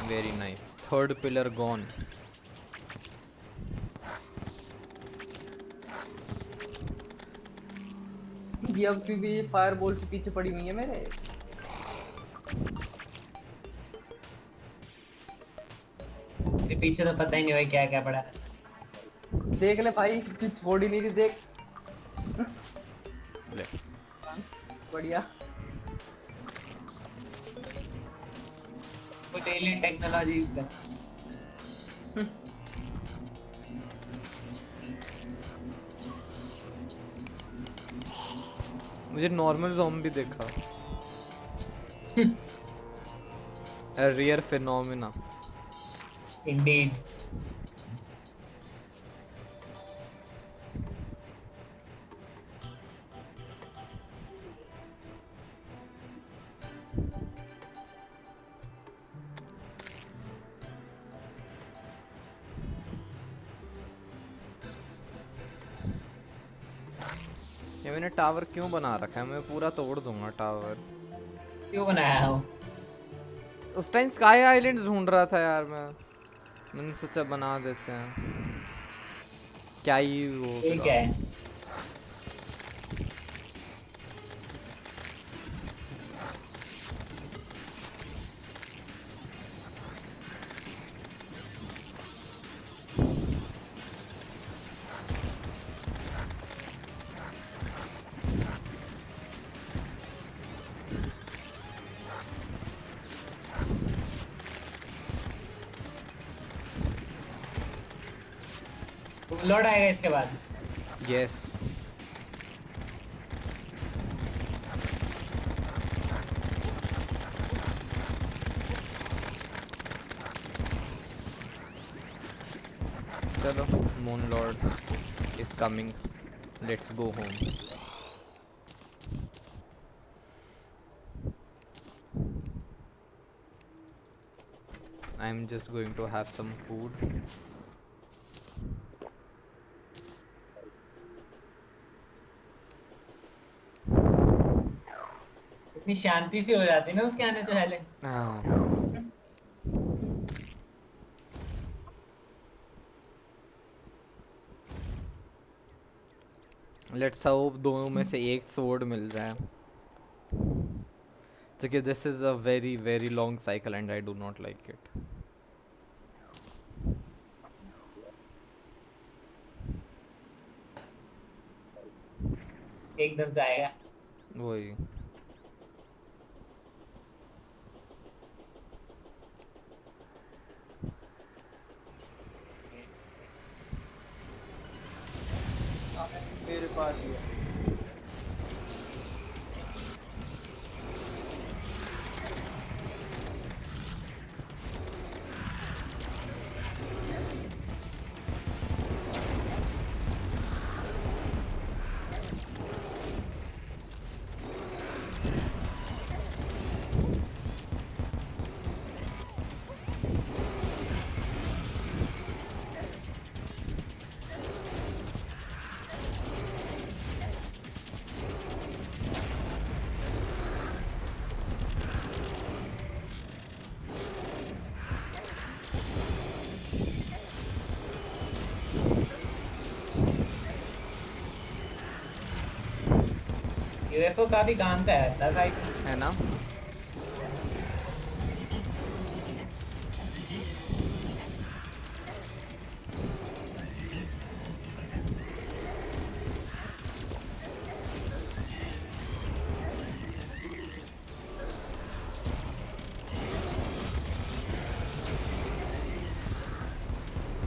Very nice. Third pillar gone. ये अब भी फायर बॉल के पीछे पड़ी हुई है मेरे। मेरे पीछे तो पता ही नहीं भाई क्या क्या पड़ा है। देख ले भाई, कुछ छोड़ ही नहीं रही, देख। ले बढ़िया। कुछ एलियन टेक्नोलॉजी यूज कर। मुझे नॉर्मल ज़ॉम्बी देखा। A rare phenomena. इंडीड। ये मैंने टावर क्यों बना रखा है? मैं पूरा तोड़ दूंगा टावर। क्यों बनाया हो? उस टाइम स्काई आइलैंड ढूंढ रहा था यार मैंने सोचा बना देते हैं। क्या ही वो ये क्या है? लौट आएगा इसके बाद। यस चलो moon lord is coming, let's go home. I am just going to have some food. इतनी शांति सी हो जाती ना उसके आने से पहले। लेट्स होप दोनों में से एक स्वॉर्ड मिल जाए, क्योंकि this is a very very long cycle and I do not like it. एकदम से आएगा। वही मेरे पास ही है। यूएफओ काफी काम का है भाई। है ना।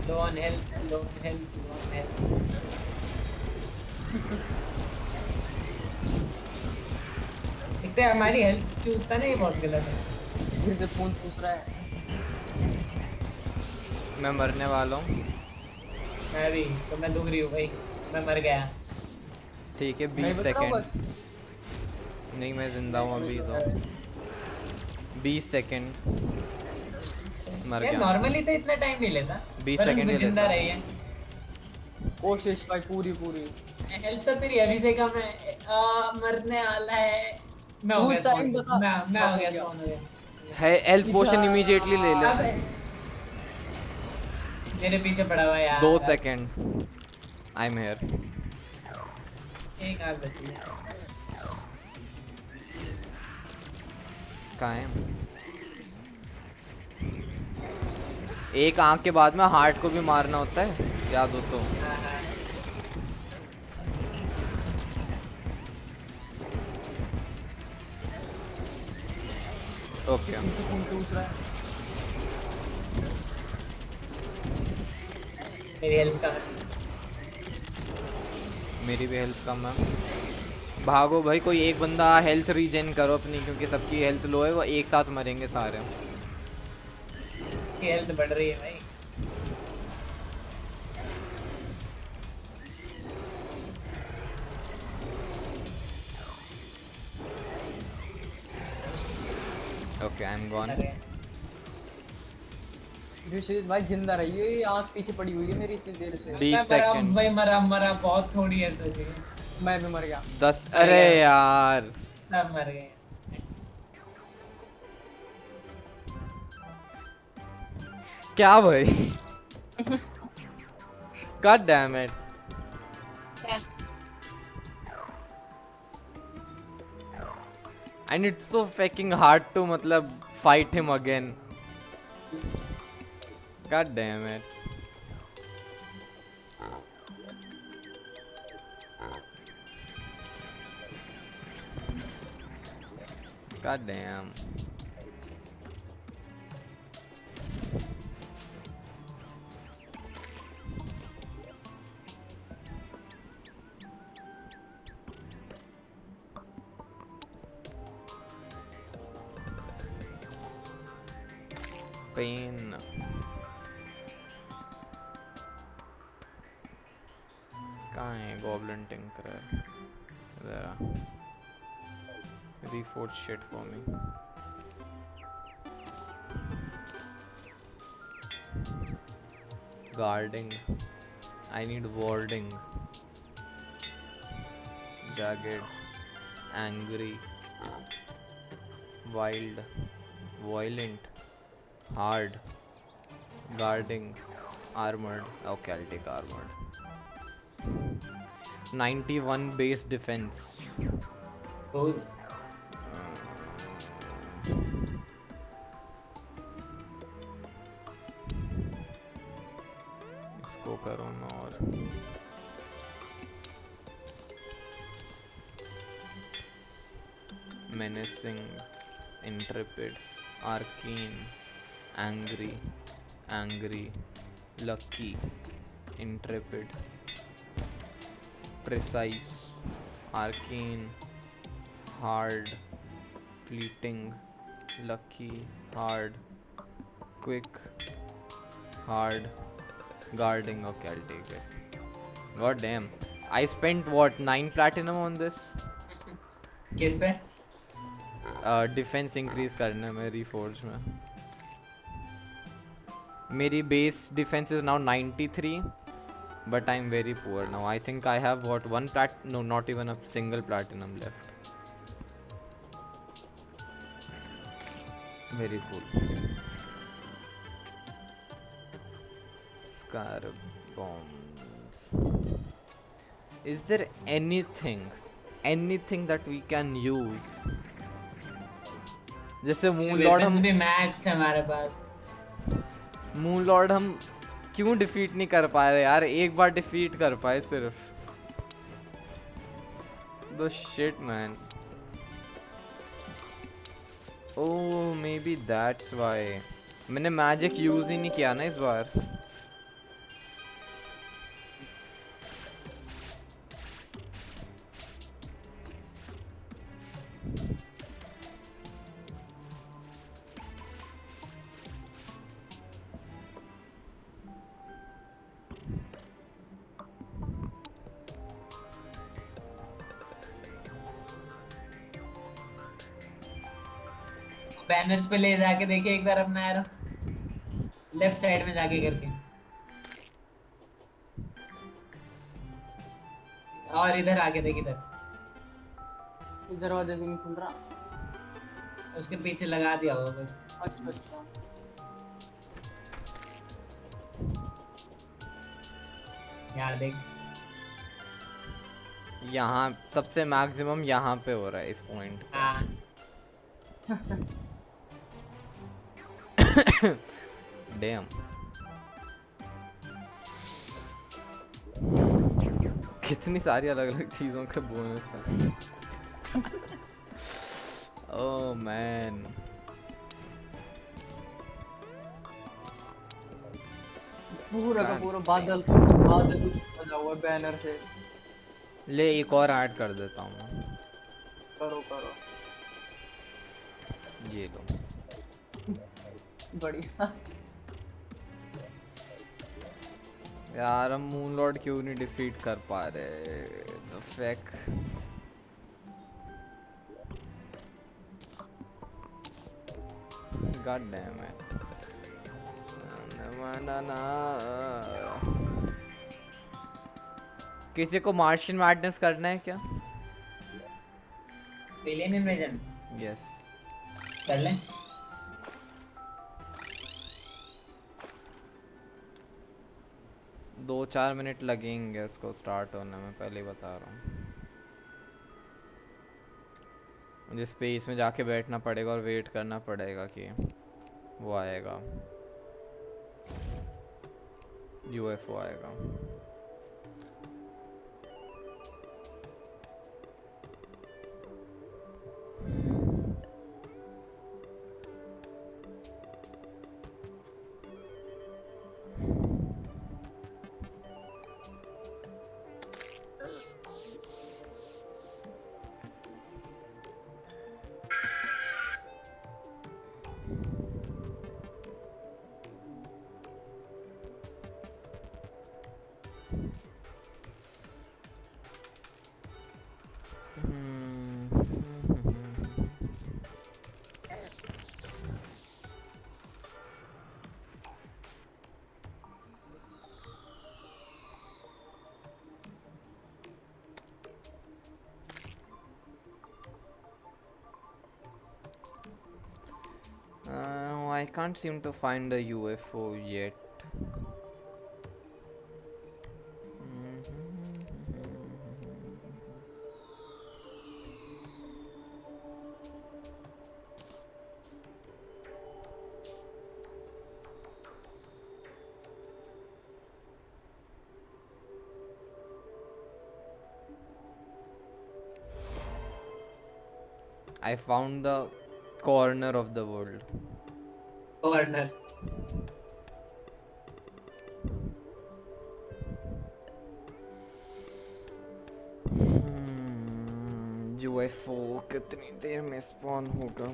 लो on health, low on health, low on health. देखते हैं हमारी हेल्थ चूसता नहीं, बहुत गलत है। फिर से फोन पूछ रहा है। मैं मरने वाला हूँ। मैं भी, तो मैं दुख रही हूँ भाई, मैं मर गया। ठीक है 20 मैं बताऊँ सेकेंड। बस। नहीं मैं जिंदा हूँ अभी तो। 20 सेकेंड मर यार गया। नॉर्मली तो इतना टाइम नहीं लेता। 20 पर सेकंड ही जिंदा लेता। रही है। कोशिश भाई पूरी। हेल्थ तो तेरी अभी से कम है। मरने वाला है। मैं हो तू गया टाइम spawn। बता। मैं हो गया गया। spawn हो गया। है हेल्थ पोशन इमीडिएटली ले ले। अबे मेरे पीछे पड़ा हुआ है यार। 2 सेकंड, आई एम हियर। एक आग बची है। कहाँ है? एक आंख के बाद में हार्ट को भी मारना होता है, याद हो तो। हाँ हाँ। ओके खून टूट रहा है। मेरी हेल्प का मेरी भी हेल्प कम है। भागो भाई, कोई एक बंदा हेल्थ रीजेन करो अपनी, क्योंकि सबकी हेल्थ लो है, वो एक साथ मरेंगे सारे। हेल्थ बढ़ रही है भाई। Okay I am gone. अरे विश्वजीत भाई जिंदा रही है, ये आँख पीछे पड़ी हुई है मेरी इतनी देर से। 20 मैं मरा सेकंड। भाई, मरा बहुत थोड़ी हेल्थ थी। मैं भी मर गया। 10। अरे यार सब मर गए। क्या भाई? God damn it. And it's so fucking hard to मतलब fight him again. God damn it. God damn. Pain. कहाँ है Goblin Tinkerer? There. Reforge shit for me. Guarding. I need warding. Jagged. Angry. Wild. Violent. Hard. Guarding. Armored. Okay, I'll take armored. 91 base defense. Cool. इसको करो ना और menacing, intrepid, arcane, angry, lucky, intrepid, precise, arcane, hard, fleeting, lucky, hard, quick, hard, guarding. Okay, I'll take it. God damn, I spent what, 9 platinum on this? किस पे? Defence increase करने में रीफोर्ज में। मेरी base defence is now 93, but I'm very poor now. I think I have what, one no, not even a single platinum left. Very cool. Scarab bombs. Is there anything that we can use? जैसे moon Lord हम भी max है हमारे पास। Moon Lord हम क्यों defeat नहीं कर पा रहे यार? एक बार डिफीट कर पाए सिर्फ। The shit man. Oh may be that's why मैंने मैजिक यूज ही नहीं किया ना इस बार। बैनर्स पे ले जाके देखिए एक बार अपना एरो, लेफ्ट साइड में जाके करके, और इधर आके देख इधर, दरवाजा भी नहीं खुल रहा। उसके पीछे लगा दिया होगा कुछ। अच्छा अच्छा। यहाँ देख। यहाँ सबसे मैक्सिमम यहाँ पे हो रहा है इस पॉइंट पे। हाँ डैम। कितनी सारी अलग अलग चीजों के बोनस हैं। Oh man. पूरा का पूरा बादल बादल सजा हुआ बैनर से। ले एक और ऐड कर देता हूँ मैं। करो करो। ये लो। बढ़िया। यार हम मून लॉर्ड क्यों नहीं डिफीट कर पा रहे? The fake. God damn it. ना किसी को मार्शियन मैडनेस करना है क्या? Alien invasion yes. कर लें। 2-4 मिनट लगेंगे उसको स्टार्ट होने में, पहले ही बता रहा हूँ। मुझे स्पेस में जाके बैठना पड़ेगा और वेट करना पड़ेगा कि वो आएगा, यूएफओ आएगा। I can't seem to find a UFO yet. I found the corner of the world. Corner. UFO कितनी देर में स्पॉन होगा?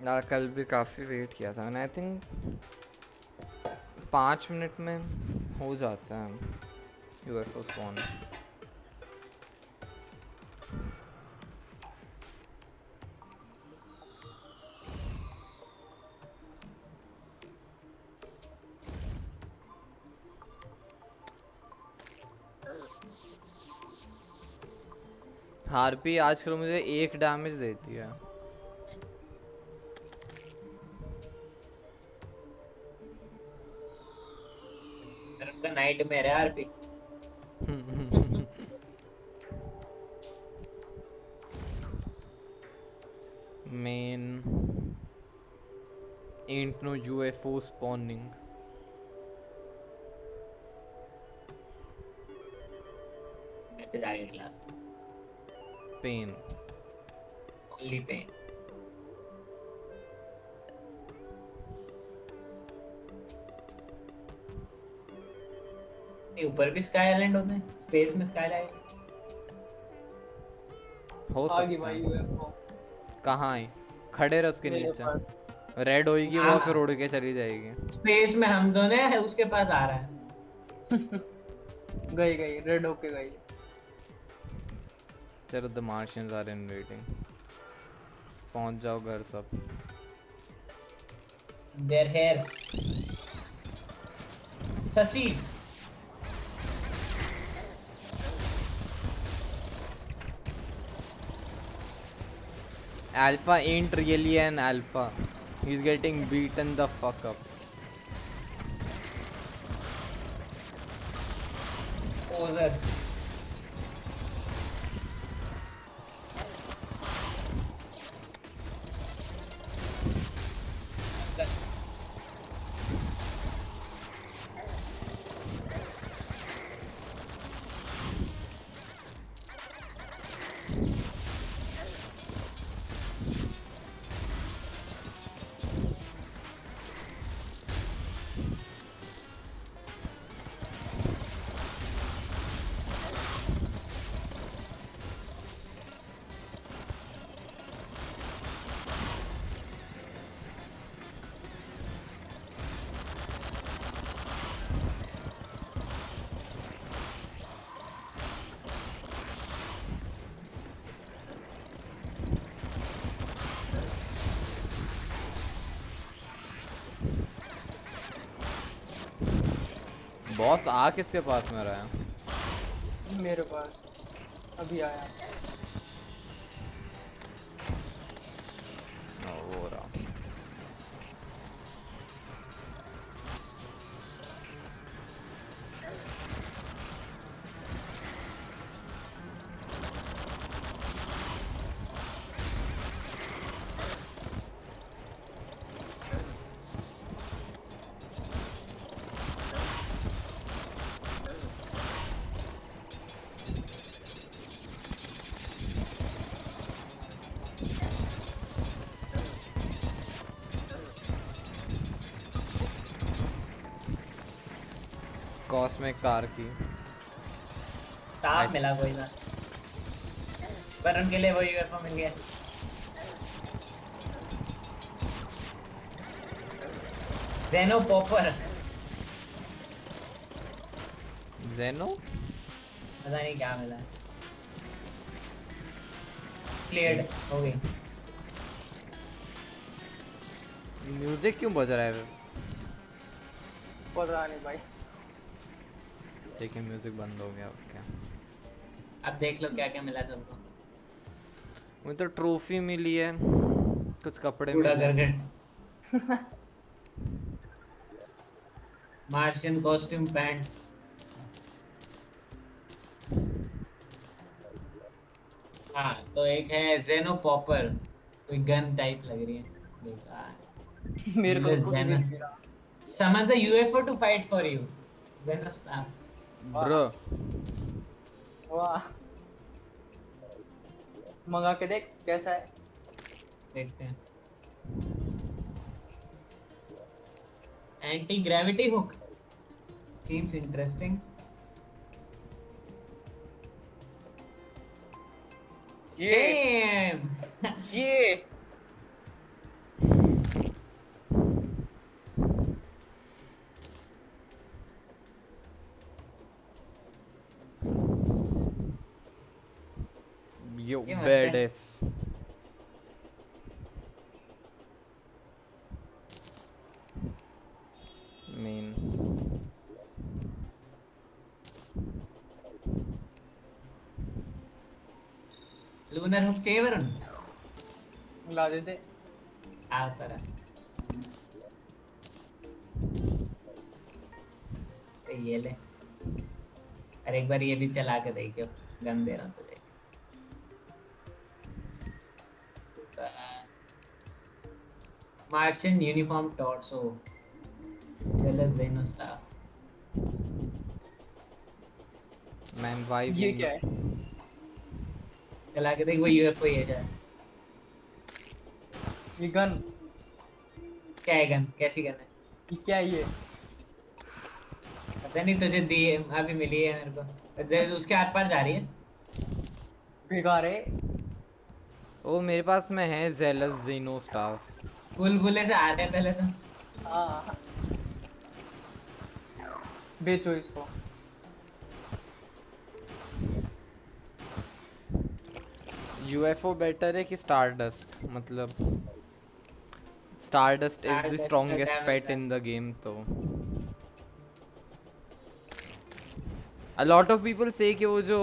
यार कल भी काफ़ी वेट किया था मैंने। आई थिंक 5 मिनट में हो जाता है यूएफओ स्पॉन। हार्पी आजकल मुझे 1 डैमेज देती है। उनका नाइट में है RP. Man ain't no UFO spawning. Message आ गया क्लास। Pen only pen. ऊपर भी स्काई आइलैंड होते हैं, स्पेस में स्काई आइलैंड हो आगे सकता भाई है। यूएफओ कहाँ है? खड़े रह उसके मेरे नीचे। पास। रेड होएगी वो, हाँ। फिर उड़ के चली जाएगी। स्पेस में हम दोनों हैं, उसके पास आ रहा है। गई गई रेड होके गई। चलो the martians are in waiting. पहुंच जाओ घर सब। There here sassy Alpha ain't really an alpha. He's getting beaten the fuck up. Poser. Boss आ किसके पास में रहा है? मेरे पास अभी आया। वो रहा। कॉस्मिक कार की स्टाफ मिला कोई ना, पर उनके लिए वो यूएफओ मिल गया। जेनो पॉपर, जेनो पता नहीं क्या मिला। क्लियर्ड हो गई। म्यूजिक क्यों बज रहा है? पता नहीं भाई। देखिए म्यूजिक बंद हो गया। अब क्या? अब देख लो क्या क्या मिला सबको। मुझे तो ट्रॉफी मिली है, कुछ कपड़े कूड़ा मिले। करकट। Martian costume pants. हाँ तो एक है जेनो पॉपर, कोई गन टाइप लग रही है बेकार। मेरे को Use कुछ Zeno. नहीं मिला। Summon the UFO to fight for you. Zeno staff. Bro वाह, मंगा के देख कैसा है। देखते हैं। Anti gravity hook seems interesting. ये Damn. ये यो ये मस्त है। बेडेस। मीन लूनर हुक चाहिए वरुण? ला देते। आ पर ये ले। अरे एक बार ये भी चला के देखियो, गन दे रहा हूँ तुझे। Martian uniform torso. Zealous Zeno staff. Man vibe ये क्या है? चला के देख, वो यूएफओ ही है शायद। ये गन, क्या है गन? कैसी गन है? ये क्या है ये? पता नहीं, तुझे दी है, अभी मिली है मेरे को। उसके आर पार जा रही है। बेकार है। ओ मेरे पास में है जेलस जेनो स्टाफ। बुलबुले से आ रहे हैं पहले तो। हाँ, बेचो इसको। यूएफओ बेटर है कि स्टारडस्ट? मतलब stardust is the Stardust strongest का पेट damage इन द गेम। तो अ लॉट ऑफ पीपल से कि वो जो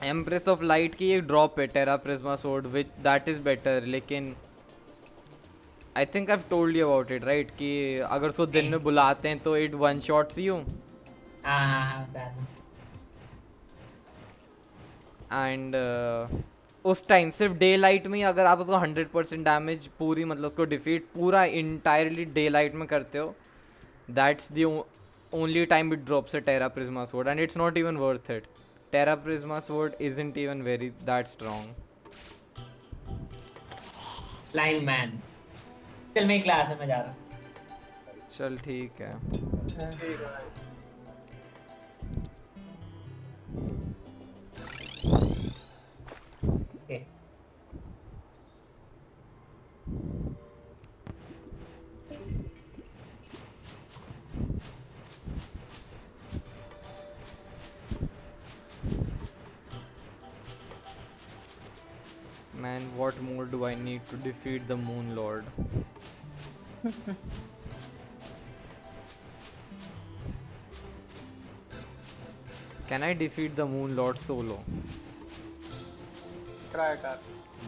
एम्प्रेस ऑफ लाइट की एक ड्रॉप है Terra Prisma sword which that is better, लेकिन I think I have told you about it right, कि अगर उसको दिन में बुलाते हैं तो इट वन शॉट्स यू हाँ बता दो। एंड उस टाइम सिर्फ डे लाइट में ही अगर आप उसको 100% डैमेज पूरी मतलब उसको डिफीट पूरा इंटायरली डे लाइट में करते हो, that's the only time it drops a terra prisma sword and it's not even worth it. Terra prisma sword isn't even very that strong. Slime man. चल मेरी class है, मैं जा रहा हूँ। चल ठीक है. ठीक है भाई. Okay Man, what more do I need to defeat the Moon Lord? Can I defeat the Moon Lord solo? Try कर.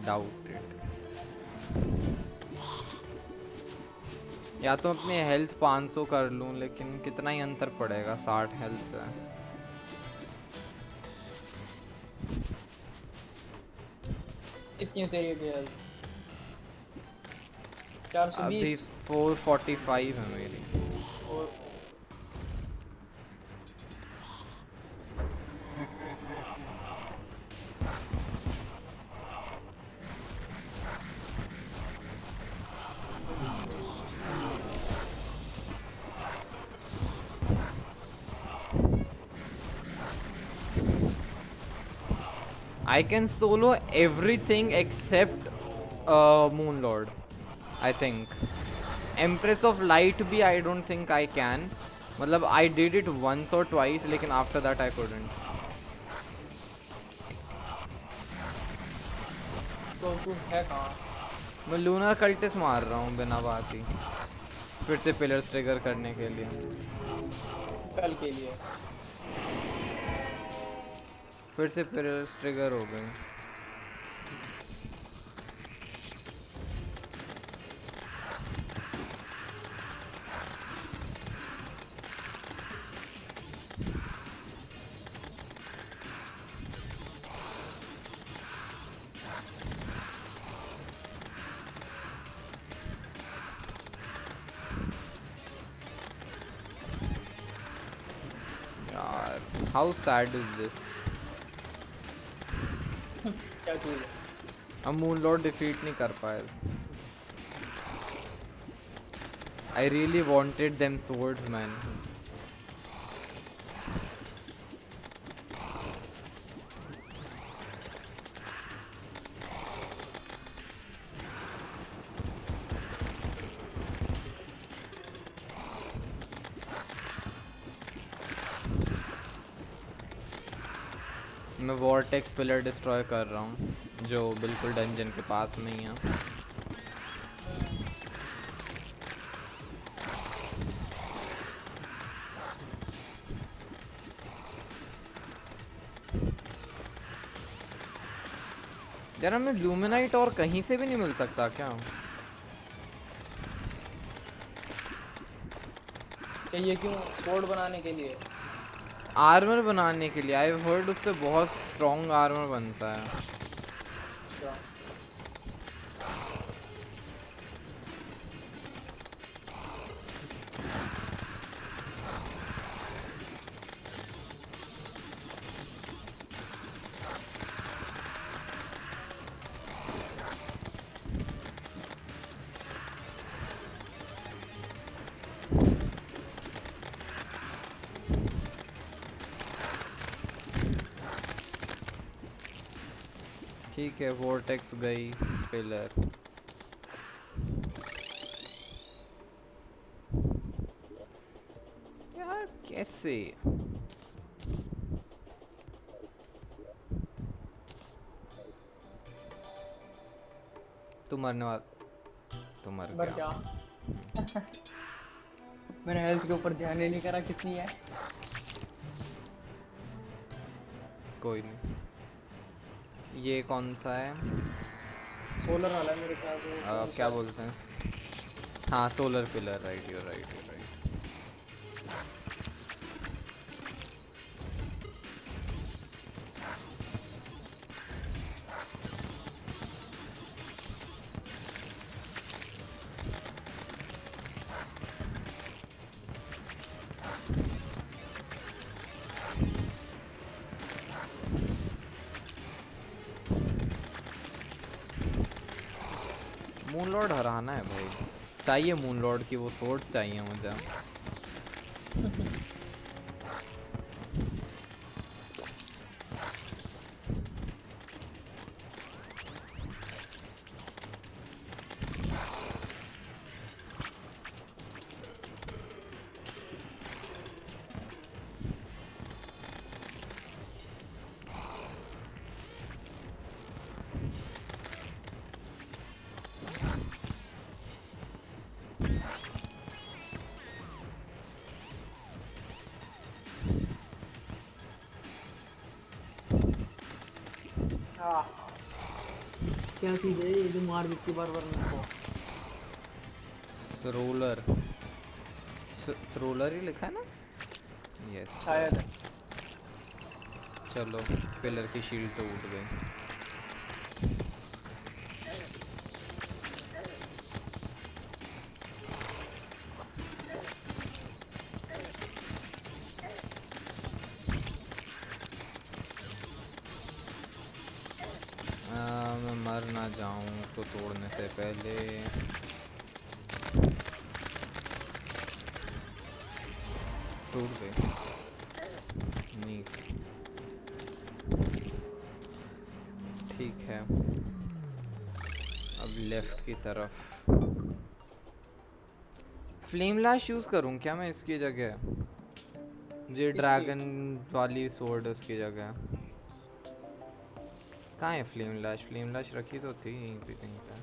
Doubt it. या तो अपनी हेल्थ 500 कर लूं, लेकिन कितना ही अंतर पड़ेगा 60 हेल्थ से. कितनी है तेरी अभी हेल्थ? अभी 420. 445 है मेरी. और I can solo everything except Moon Lord, I think. Empress of Light भी I don't think I can. मतलब I did it once or twice, लेकिन after that I couldn't. तो तू है कहाँ? मैं लूनर कल्टिस मार रहा हूँ बिना बात ही, फिर से पिलर्स ट्रिगर करने के लिए. कल के लिए. फिर से पिलर्स ट्रिगर हो गए. यार, how sad is this? क्या चीज़ है? हम मून लॉर्ड डिफीट नहीं कर पाए. I really wanted them swords, man. मैं वॉर्टेक्स पिलर डिस्ट्रॉय कर रहा हूँ, जो बिल्कुल डंजन के पास में ही है. यार हमें लूमिनाइट और कहीं से भी नहीं मिल सकता क्या? चाहिए क्यों? कोड बनाने के लिए. आर्मर बनाने के लिए. आई हर्ड उससे बहुत स्ट्रॉन्ग आर्मर बनता है. अच्छा. ठीक है, वॉर्टेक्स गई पिलर. यार कैसे? तू मरने वाला, तू मर मर गया. क्या? मैंने हेल्थ के ऊपर ध्यान ही नहीं करा कितनी है. कोई नहीं. ये कौन सा है? सोलर वाला है मेरे ख्याल से वो, क्या बोलते हैं? हाँ solar pillar, right, you right, you right. Moon Lord हराना है भाई, चाहिए मून लॉर्ड की वो सोर्ड चाहिए मुझे। क्या चीज है ये जो मार देती है बार-बार मेरे को? रोलर, रोलर ही लिखा है ना? यस शायद। चलो पिलर की शील्ड तो उठ गई। मैं मर ना जाऊं उसको तोड़ने से पहले। टूट गई। नीट, ठीक है। अब लेफ्ट की तरफ फ्लेम लैश यूज करूं क्या मैं इसकी जगह? मुझे ड्रैगन वाली सोर्ड उसकी जगह। कहाँ है फ्लेम लैश? फ्लेम लैश रखी तो थी यहीं पे कहीं पे।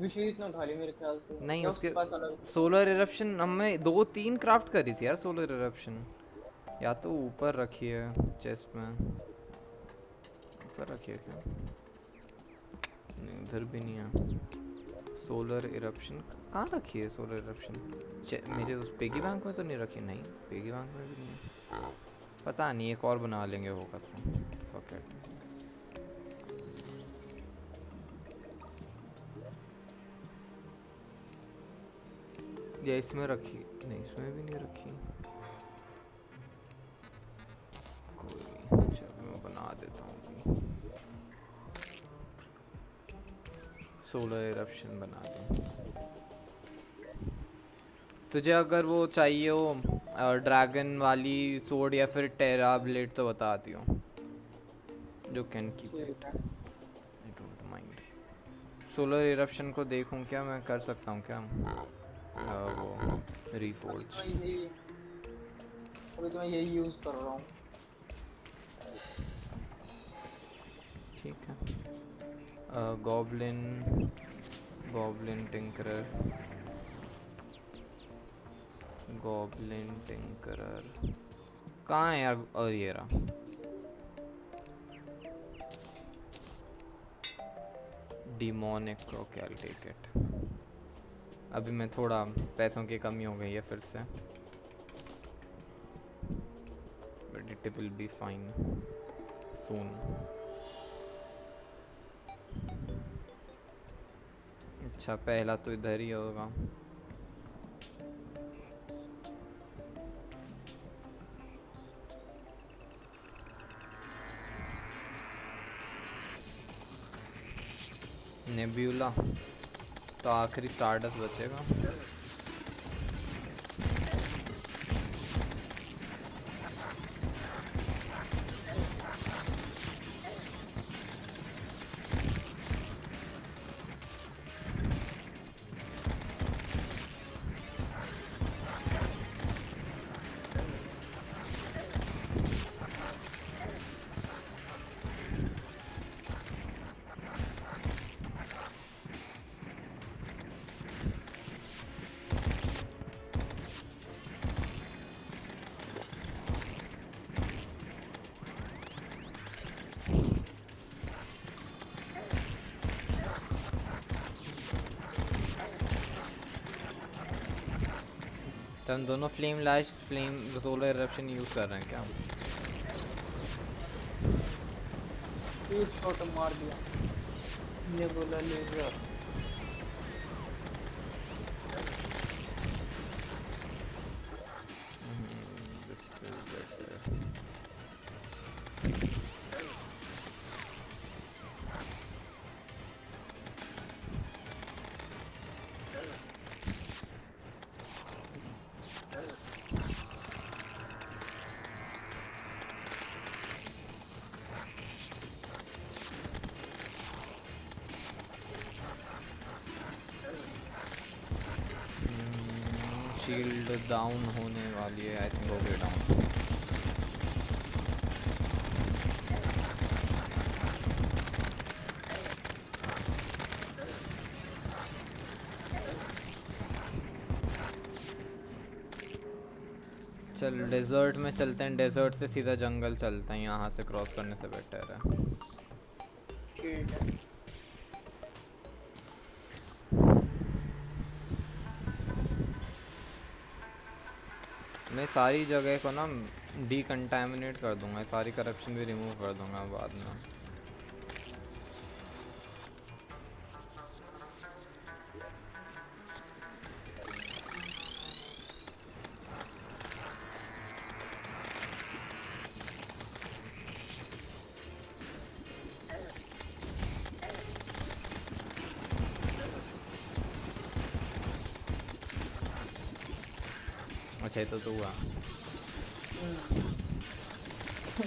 विशेष ना उठा ली मेरे ख्याल से। नहीं क्या उसके पास अलग? सोलर इरप्शन हमने 2-3 क्राफ्ट करी थी यार सोलर इरप्शन। या तो ऊपर रखी है चेस्ट में, ऊपर रखी है क्या? नहीं उधर भी नहीं है। सोलर इरप्शन कहाँ रखी है? सोलर इरप्शन मेरे उस पेगी बैंक में तो नहीं रखी। नहीं पेगी बैंक में भी नहीं है। पता नहीं, एक और बना लेंगे होगा तो। Fuck it. या इसमें रखी? नहीं इसमें भी नहीं रखी। कोई नहीं, चलो मैं बना देता हूँ। सोलर इरप्शन बना दूँ। तुझे अगर वो चाहिए हो ड्रैगन वाली सोर्ड या फिर टेरा ब्लेड तो बता दियो, जो can keep it. I don't mind. Solar eruption को देखूं क्या मैं कर सकता हूँ क्या? वो रीफोर्ज। अभी तो मैं यही यूज कर रहा हूँ। ठीक है। Goblin, goblin tinkerer, goblin tinkerer कहाँ है यार? और ये रहा। Demonic, okay I will take it. अभी मैं थोड़ा पैसों की कमी हो गई है फिर से, but it will be fine soon. अच्छा पहला तो इधर ही होगा। नेब्यूला तो आखिरी स्टारडस्ट बचेगा। हम दोनों फ्लेम लैश फ्लेम सोलर इरप्शन यूज़ कर रहे हैं क्या? एक शॉट मार दिया। ये बोला laser. This is better. Shield down होने वाली है, आई थिंक हो गई डाउन। चल डेजर्ट में चलते हैं, डेजर्ट से सीधा जंगल चलते हैं, यहाँ से क्रॉस करने से बेटर है। ठीक है। मैं सारी जगह को ना डीकंटामिनेट कर दूंगा, सारी करप्शन भी रिमूव कर दूंगा बाद में। अच्छा ये तो हुआ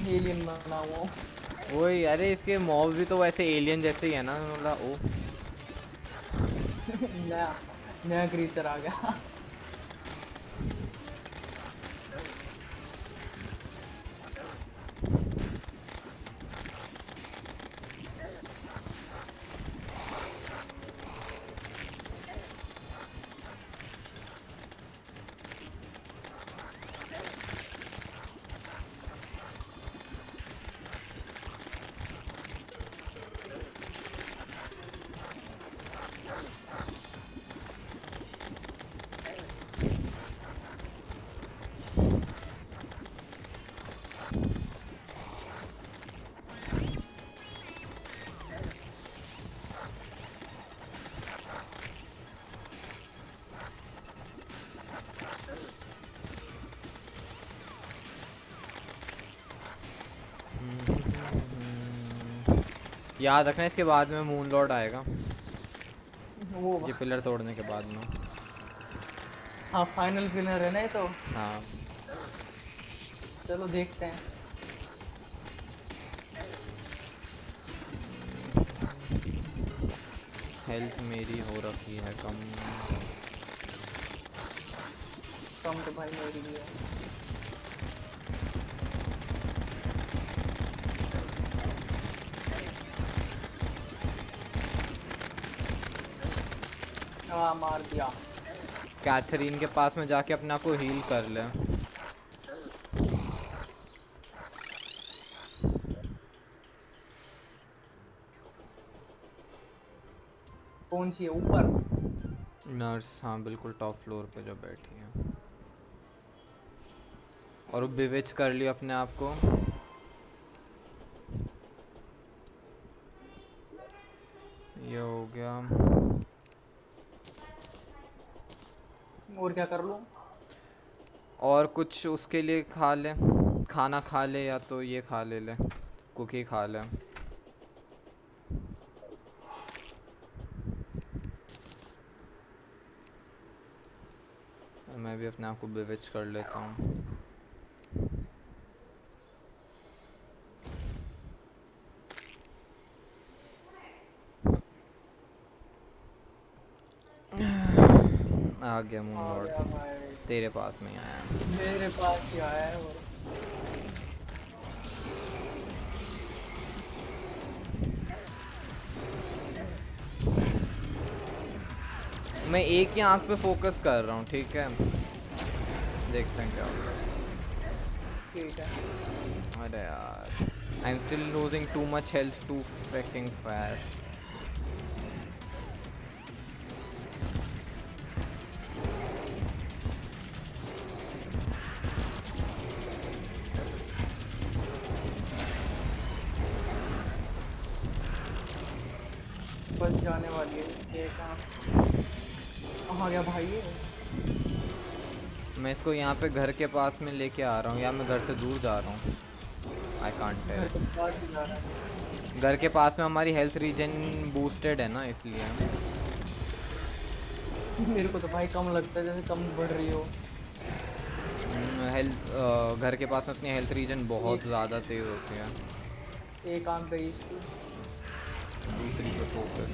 एलियन बना हुआ हूँ। वही, अरे इसके मॉब भी तो वैसे एलियन जैसे ही है ना, मतलब ओ नया नया क्रीचर आ गया। याद रखना इसके बाद में मून लॉर्ड आएगा, वो ये पिलर तोड़ने के बाद में। हाँ फाइनल विनर है ना ये तो। हाँ चलो देखते हैं। हेल्थ मेरी हो रखी है कम। कम तो भाई मेरी भी है। हाँ मार दिया। कैथरीन के पास में जाके अपने आप को हील कर ले। कौन सी है ऊपर? नर्स, हाँ बिल्कुल टॉप फ्लोर पे जो बैठी है। और वो बिविच कर लिया अपने आप को। ये हो गया। और क्या कर लूँ? और कुछ उसके लिए खा ले, खाना खा ले, या तो ये खा ले कुकी खा ले। मैं भी अपने आप को बिविच कर लेता हूँ। आ गया मून लॉर्ड, तेरे पास में ही आया है। मेरे पास ही आया है वो। मैं एक ही आंख पे फोकस कर रहा हूँ, ठीक है, देखते हैं क्या होगा। ठीक है। अरे यार, I am still losing too much health too fricking fast. बस जाने वाली है ये कहाँ गया भाई ये? मैं इसको यहाँ पे घर के पास में लेके आ रहा हूँ या मैं घर से दूर जा रहा हूँ। आई कांट घर टेल। के पास ही जा रहा है। घर के पास में हमारी हेल्थ रीजन बूस्टेड है ना, इसलिए। मेरे को तो भाई कम लगता है जैसे कम बढ़ रही हो। हेल्थ घर के पास में अपनी हेल्थ रीजन बहुत ज़्यादा तेज़ होती है। एक काम पे इसकी दूसरी पे फोकस।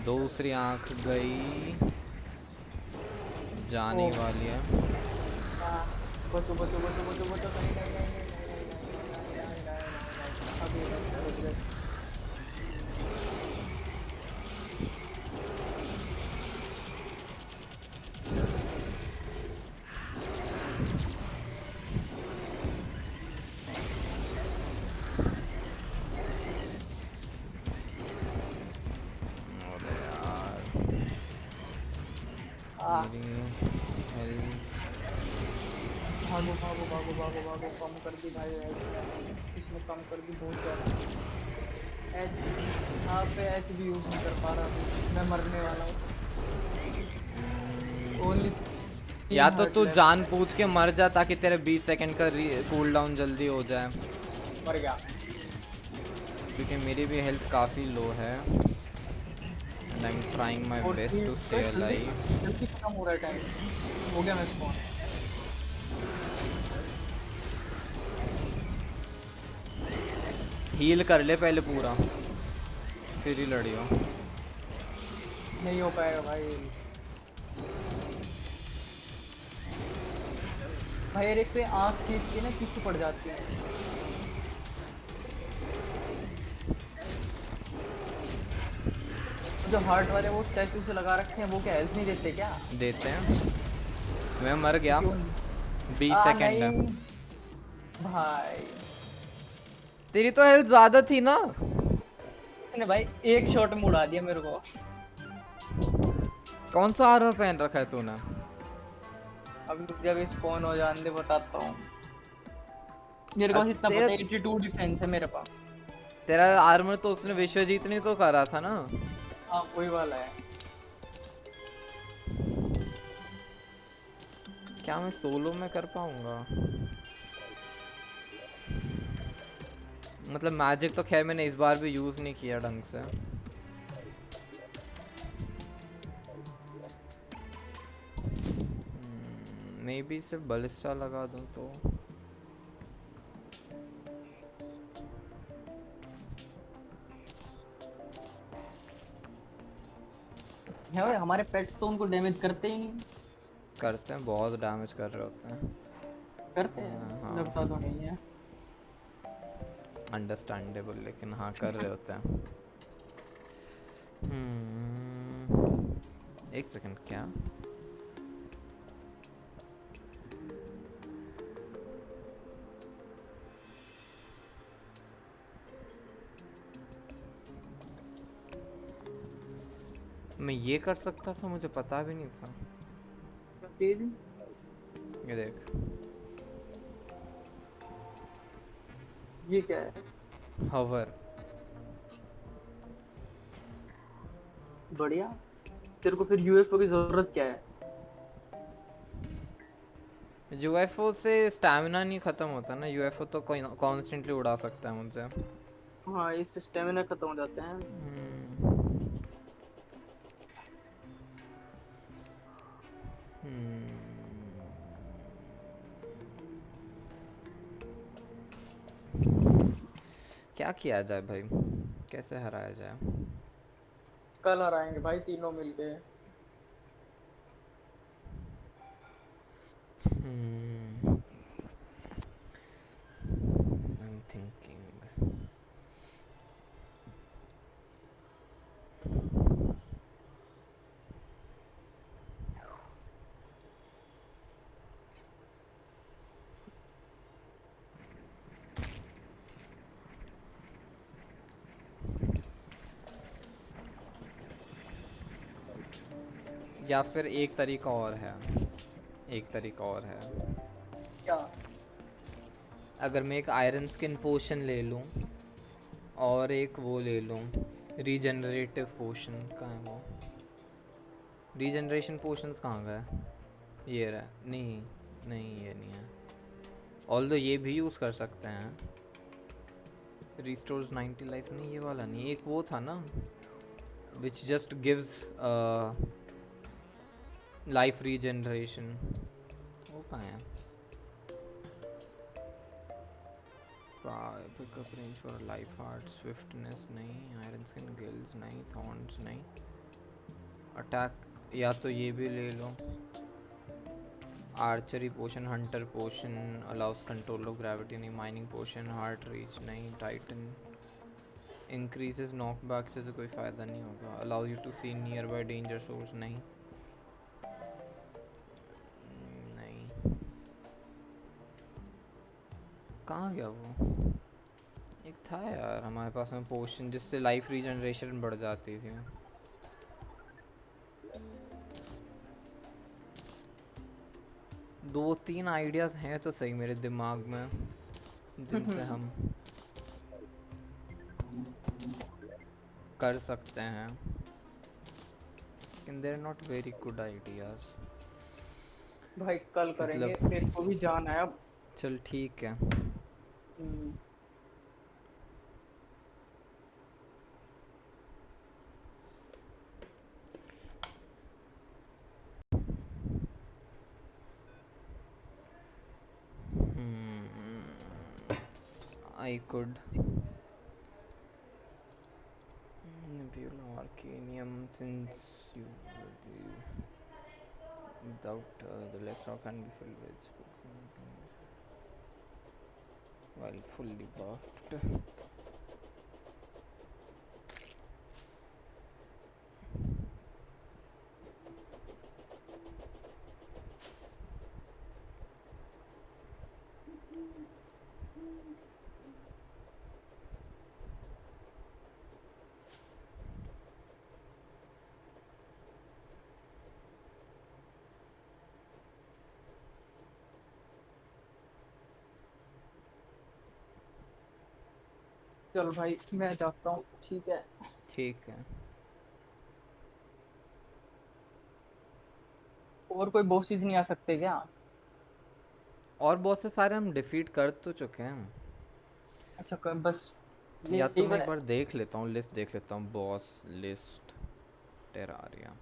दूसरी आंख गई, जाने वाली है। बचो बचो बचो बचो बचो नहीं नहीं नहीं नहीं नहीं नहीं नहीं नहीं अरे यार, मेरी हेल्थ। भागो भागो भागो भागो भागो कम कर दी भाई इसने कम कर दी बहुत ज़्यादा। एच यहाँ पे एच भी यूज़ नहीं कर पा रहा हूँ मैं मरने वाला हूँ। ओनली या तो तू जान पूछ के मर जा ताकि तेरे 20 सेकंड का कूल डाउन जल्दी हो जाए। मर गया क्योंकि मेरी भी हेल्थ काफ़ी लो है and I am trying my और बेस्ट टू स्टे अलाइव। जल्दी खत्म हो रहा है टाइम। हो गया मैं स्पॉन। हील कर ले पहले पूरा, फिर ही लड़ियो। नहीं हो पाएगा भाई। भाई यार एक तो आँख चीज की ना पीछे पड़ जाती है। जो हार्ट वाले वो स्टैचू से लगा रखे हैं वो क्या हेल्प नहीं देते क्या? देते हैं। मैं मर गया। क्यों? 20 सेकंड है। नहीं भाई तेरी तो हेल्थ ज़्यादा थी ना। उसने भाई एक शॉट में उड़ा दिया मेरे को। कौन सा आर्मर पहन रखा है तूने? अभी रुक जा, अभी स्पॉन हो जाने दे बताता हूँ। मेरे पास इतना पता है 82 डिफेंस है मेरे पास। तेरा आर्मर तो उसने विश्वजीत ने तो करा था ना। हाँ कोई वाला है। क्या मैं सोलो में कर पाऊंगा? मतलब मैजिक तो खैर मैंने इस बार भी यूज़ नहीं किया ढंग से। मे बी सिर्फ बलिस्टा लगा दूं तो। है भाई हमारे पेट्स तो उनको डैमेज करते ही नहीं। करते हैं, बहुत डैमेज कर रहे होते हैं। करते हैं हाँ। लगता तो नहीं है। अंडरस्टैंडेबल, लेकिन हाँ कर रहे होते हैं। एक सेकंड, क्या? मैं ये कर सकता था, मुझे पता भी नहीं था। ये देख, ये क्या है? हवर। बढ़िया। तेरे को फिर यूएफओ की जरूरत क्या है? यूएफओ से स्टैमिना नहीं खत्म होता ना, यूएफओ तो कोई कॉन्स्टेंटली उड़ा सकता है मुझसे। हाँ इससे स्टेमिना खत्म हो जाते हैं। क्या किया जाए भाई, कैसे हराया जाए? कल हराएंगे भाई तीनों मिलके। I'm thinking. या फिर एक तरीका और है, एक तरीका और है। क्या? अगर मैं एक आयरन स्किन पोशन ले लूँ और एक वो ले लूँ रीजनरेटिव पोशन, कहाँ है वो? रीजनरेशन पोशंस कहाँ गए? ये रहा। नहीं नहीं, ये नहीं है। ऑल्दो ये भी यूज़ कर सकते हैं। रिस्टोर्स 90 लाइफ, नहीं ये वाला नहीं, एक वो था ना which just gives life regeneration, वो कहाँ है? Pickup range for life heart, swiftness नहीं, आयरन स्किन गिल्स नहीं, थॉर्न्स नहीं, अटैक या तो ये भी ले लो। Archery potion, hunter potion, allows control of gravity नहीं, माइनिंग पोशन, हार्ट रीच नहीं, टाइटन इंक्रीजेस नॉकबैक से तो कोई फ़ायदा नहीं होगा, allow you to see nearby danger source नहीं, नहीं। कहाँ गया वो? एक था यार हमारे पास में पोशन जिससे लाइफ रीजनरेशन बढ़ जाती थी। दो तीन आइडियाज़ हैं तो सही मेरे दिमाग में जिनसे हम कर सकते हैं, लेकिन देर नॉट वेरी गुड आइडियाज़। भाई कल करेंगे, मतलब मेरे को भी जाना है अब। चल ठीक है। Hmm, I could nebula arcanium since you will be without the left rock can be filled with while fully buffed. चल भाई मैं जाता हूँ, ठीक है। ठीक है। और कोई बॉसेस नहीं आ सकते क्या? और बहुत से सारे हम डिफीट कर तो चुके हैं। अच्छा बस या तो यही मैं एक बने। बार देख लेता हूँ, लिस्ट देख लेता हूँ, बॉस लिस्ट टेरारिया।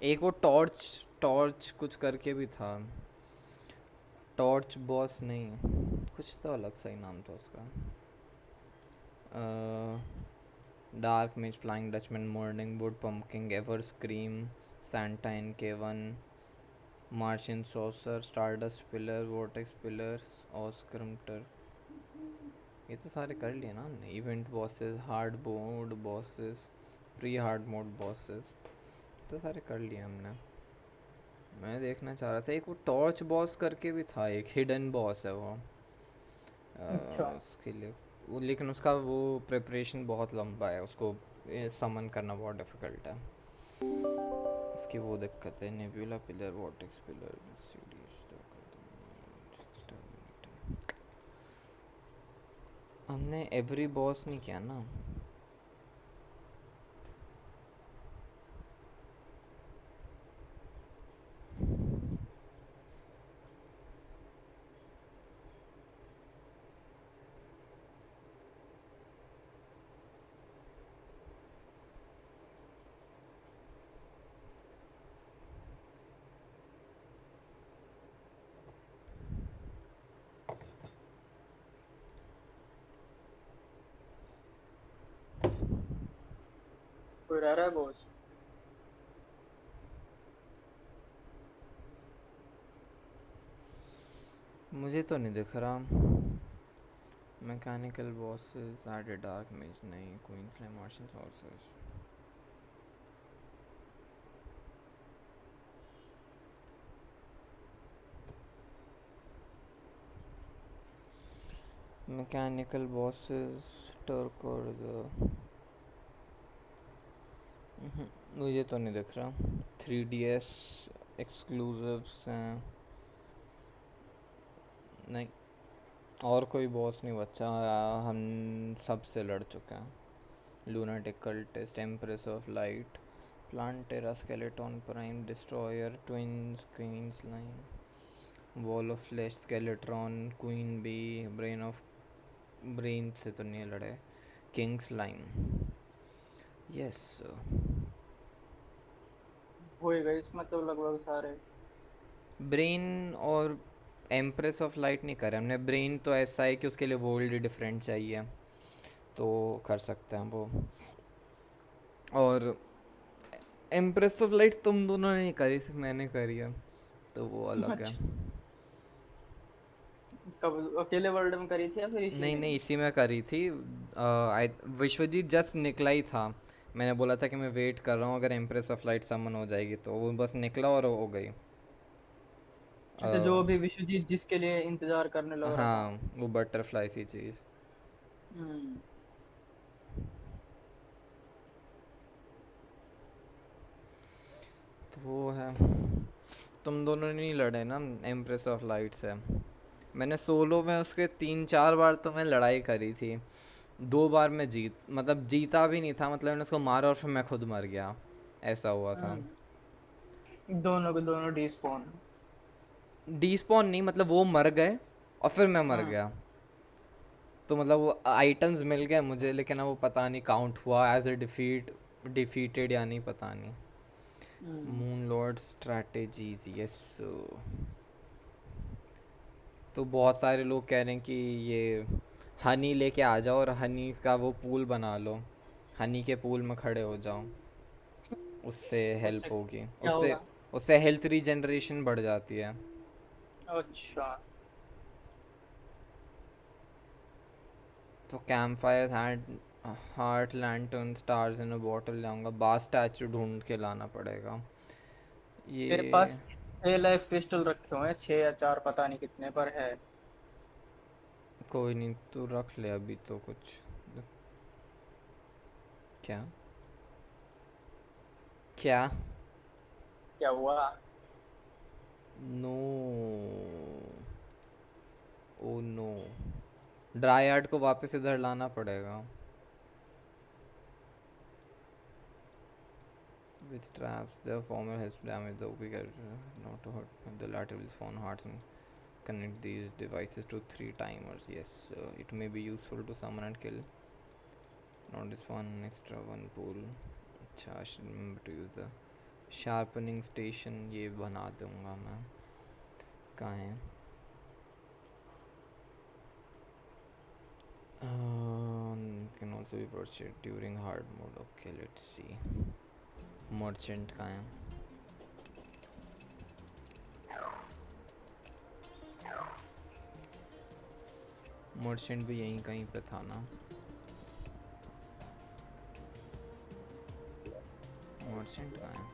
एक वो टॉर्च टॉर्च कुछ करके भी था, टॉर्च बॉस नहीं, कुछ तो अलग सा ही नाम था उसका। Dark mage, flying Dutchman, mourning wood, pumpkin, everscream, Santa N K one, Martian saucer, stardust pillar, vortex pillar, ऑस्क्रम्टर। ये तो सारे कर लिए ना हमने। Event bosses, hard mode bosses, pre hard mode bosses, तो सारे कर लिए हमने। मैं देखना चाह रहा था एक वो टॉर्च बॉस करके भी था, एक हिडन बॉस है वो। अच्छा उसके लिए वो, लेकिन उसका वो प्रिपरेशन बहुत लंबा है, उसको समन करना बहुत डिफ़िकल्ट है। उसकी वो दिक्कत है। Nebula pillar, vortex pillar, CDS. हमने एवरी बॉस नहीं किया ना। कोई रह रहा है बॉस? मुझे तो नहीं दिख रहा। Mechanical bosses added, dark mage नहीं, queen flame, Martian saucers. Mechanical bosses टर्क और मुझे तो नहीं दिख रहा। 3DS एक्सक्लूसिव्स हैं, नहीं। और कोई बॉस नहीं बचा, हम सब से लड़ चुके हैं। Lunatic cultist, empress of light, plantera, skeletron prime, destroyer, twins, queen slime, wall of flesh, skeletron, queen bee, brain से तो नहीं लड़े, किंग्स लाइन। यस। हो ही गए इसमें तो लगभग सारे। ब्रेन और एम्प्रेस ऑफ लाइट नहीं करे हमने। ब्रेन तो ऐसा है कि उसके लिए वर्ल्ड डिफरेंट चाहिए, तो कर सकते हैं वो। और एम्प्रेस ऑफ लाइट तुम दोनों ने नहीं करी, सिर्फ मैंने करी है, तो वो अलग है। अच्छा, कब अकेले वर्ल्ड में करी थी या फिर इसी नहीं में? नहीं, इसी में करी थी। विश्वजीत जस्ट निकला ही था, मैंने बोला था कि मैं वेट कर रहा हूँ, अगर एम्प्रेस ऑफ लाइट समन हो जाएगी तो वो बस निकला और हो गई। अच्छा, जो अ, अभी विश्वजीत जिसके लिए इंतजार करने लग रहा था। हाँ, वो बटरफ्लाई सी चीज़। हम्म। तो वो है। तुम दोनों ने नहीं लड़े ना एम्प्रेस ऑफ लाइट से। मैंने सोलो में उसके 3-4 बार तो मैं लड़ाई करी थी। 2 बार मैं मतलब जीता भी नहीं था, मतलब मैंने उसको मारा और फिर मैं खुद मर गया, ऐसा हुआ था। दोनों के दोनों डिस्पॉन। डीस्पॉन नहीं, मतलब वो मर गए और फिर मैं मर हाँ। गया। तो मतलब वो आइटम्स मिल गए मुझे, लेकिन अब वो पता नहीं काउंट हुआ एज ए डिफीटेड या नहीं, पता नहीं। Hmm. Moon lord strategies, yes. तो बहुत सारे लोग कह रहे हैं कि ये हनी लेके आ जाओ और हनी का वो पूल बना लो, हनी के पूल में खड़े हो जाओ, उससे उससे हेल्प होगी। क्या उससे होगा? उससे हेल्थ रीजनरेशन बढ़ जाती है। अच्छा। तो camp fire, heart, lantern, stars इन अ बॉटल लाऊंगा। बास स्टैचू ढूंढ के लाना पड़ेगा मेरे ये। पास 6 लाइफ क्रिस्टल रखे हुए हैं, 6 या 4 पता नहीं कितने पर है। कोई नहीं, तू रख ले अभी तो कुछ। क्या? क्या? क्या हुआ? नो। Oh no. ड्राई को वापस इधर लाना पड़ेगा। With traps, the former has damaged the OP character, not to hurt. The latter will spawn hearts and connect these devices to 3 timers. Yes, it may be useful to summon and kill. Not this one, extra one pool. अच्छा, I should remember to use the sharpening station. ये बना दूंगा मैं। कहाँ है? Can also be purchased during hard mode. Okay, let's see. Merchant कहाँ है? Merchant भी यहीं कहीं पे था ना। मर्चेंट कहाँ है?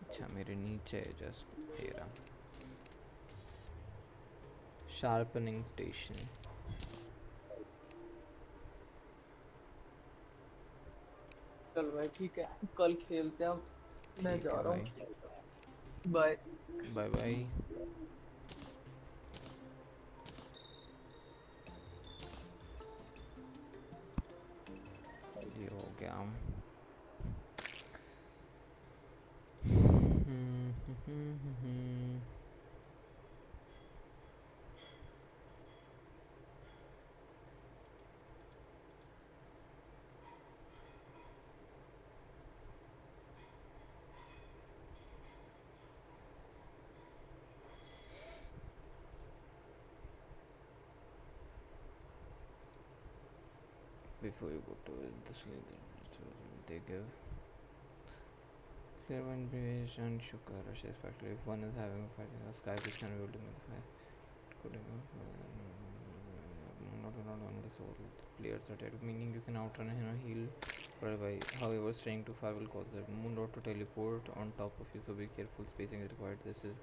अच्छा, मेरे नीचे है जस्ट तेरा। Sharpening station. चल भाई ठीक है, कल खेलते हैं अब। मैं ठीक जा है रहा भाई। हूँ। बाय। Bye bye. ये हो गया। Before you go to the sleep, they give clear one beige and sugar rush, especially if one is having a fight in the sky, which can be able to modify. Could not on the soul. Players are dead, meaning you can outrun and heal forever. However, straying too far will cause the moon rod to teleport on top of you, so be careful. Spacing is required. This is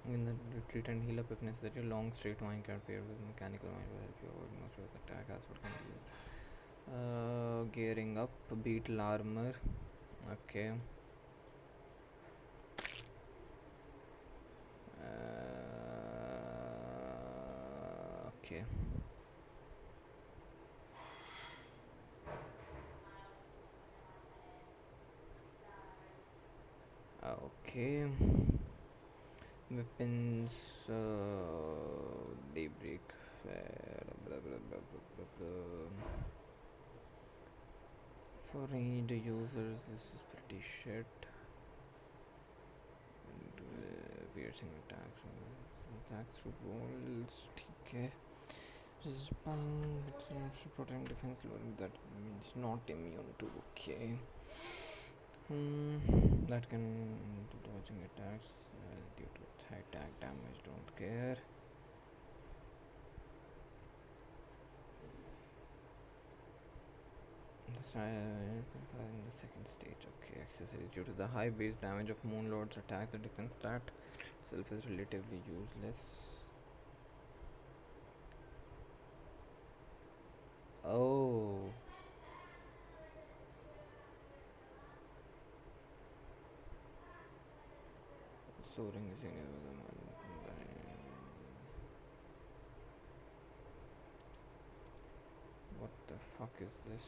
In the retreat and heal up if necessary. Long straight mine can pair with mechanical mine will help you avoid most of the attack as what can be used. Gearing up, beetle armor. Okay. Okay. Okay. Weapons, daybreak, blah, blah, blah, blah, blah, blah. For ranged users, this is pretty shit. Piercing attacks, attacks through walls. Okay. Respawn, protect defense level. That means not immune to. Okay. That can do dodging attacks due to high attack damage. Don't care. In the second stage. Okay, accessories due to the high base damage of Moonlord's attack, the defense stat itself is relatively useless. Oh. Soaring is what the fuck is this?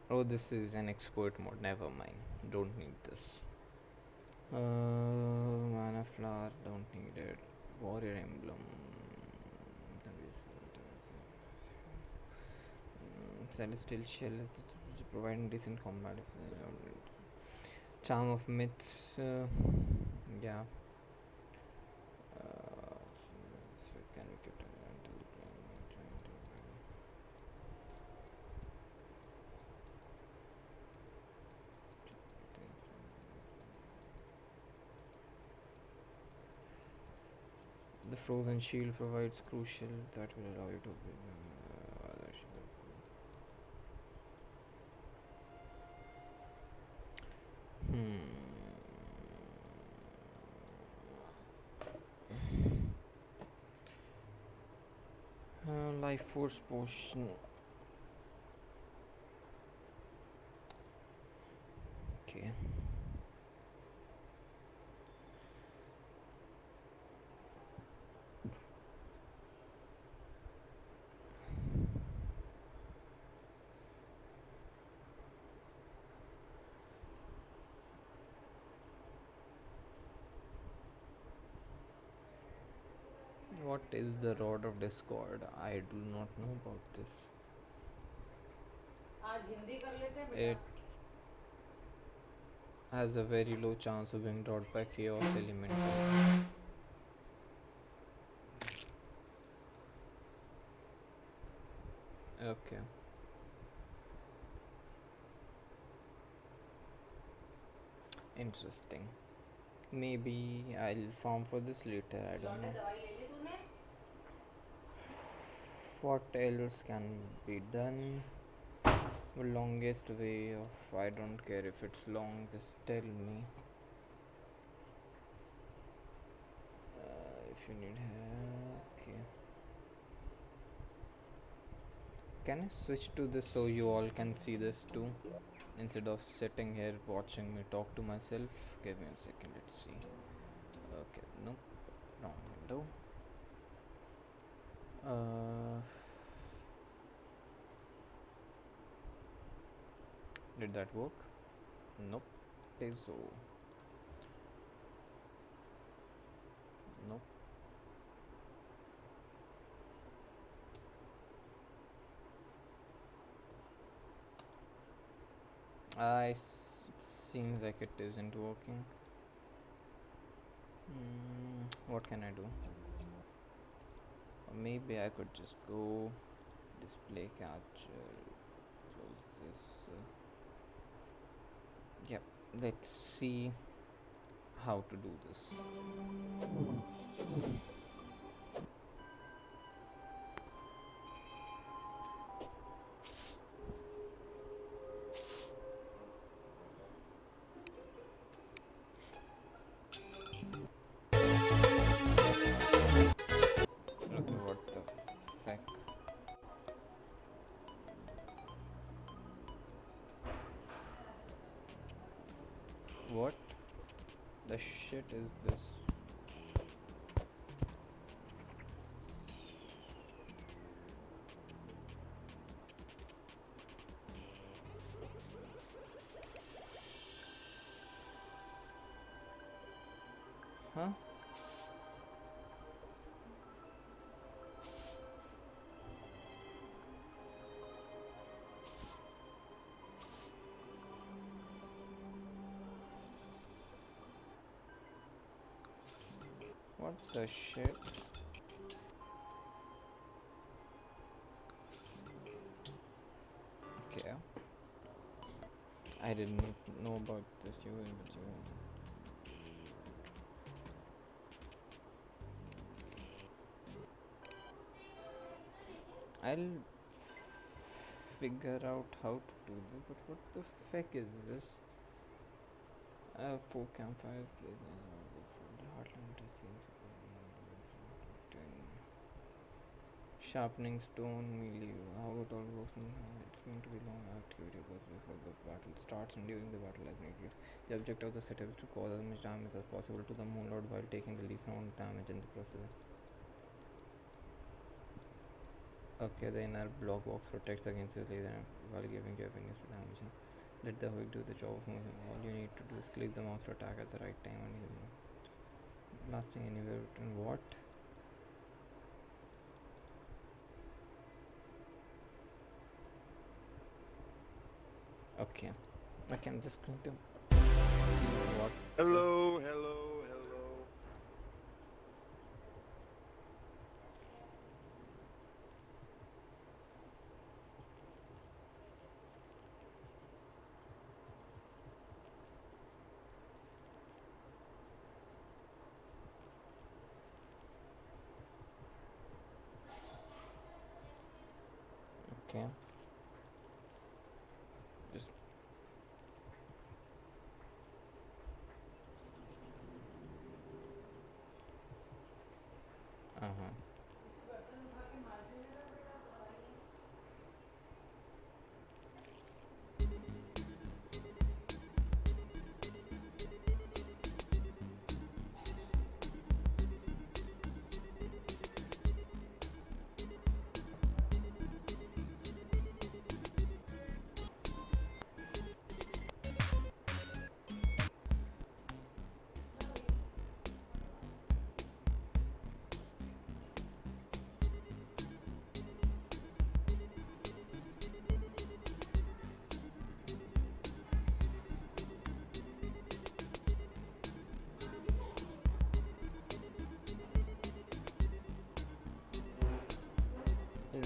Oh, this is an expert mode. Never mind. Don't need this. Mana flower. Don't need it. Warrior emblem. Celestial shell is providing decent combat. Charm of myths. Yeah. Can we get the frozen shield provides crucial that will allow you to life force potion. Okay. What is the Rod of Discord? I do not know about this. It has a very low chance of being dropped by Chaos Elemental. Okay. Interesting. Maybe I'll farm for this later. I don't know. What else can be done? The longest way of, I don't care if it's long, just tell me. If you need help. Okay. Can I switch to this so you all can see this too? Instead of sitting here watching me talk to myself. Give me a second, let's see. Okay, nope, wrong window. Did that work? Nope. Peso. Nope. It seems like it isn't working. What can I do? Or maybe I could just go display capture, close this. Yep, let's see how to do this. What the shit is this? Huh? What the shit? Okay. I didn't know about this. You will, but you will. I'll figure out how to do this, but what the fuck is this? Four campfires, please. The heartland seems sharpening stone melee. How it all works? It's going to be long activity before the battle starts and during the battle as needed. The object of the setup is to cause as much damage as possible to the Moonlord while taking the least amount of damage in the process. Okay, the inner block box protects against the laser while giving you avenues to damage him. Let the hook do the job of moving. All you need to do is click the mouse to attack at the right time and you know. Blasting anywhere written what? Okay. Okay, I'm just going to see what. Hello, hello, hello. Okay. Just. Uh huh.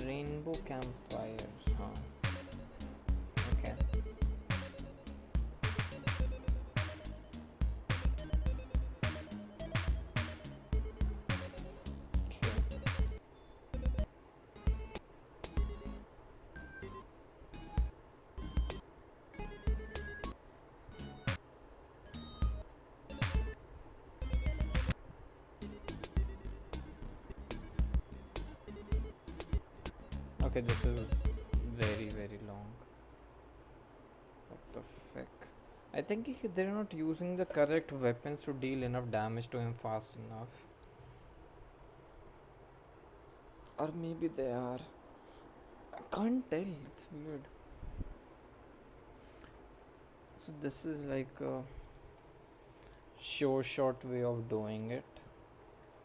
Rainbow campfires, huh? Okay. Okay. Okay, this is very, very long. What the fuck? I think they're not using the correct weapons to deal enough damage to him fast enough. Or maybe they are. I can't tell. It's weird. So this is like a sure short way of doing it.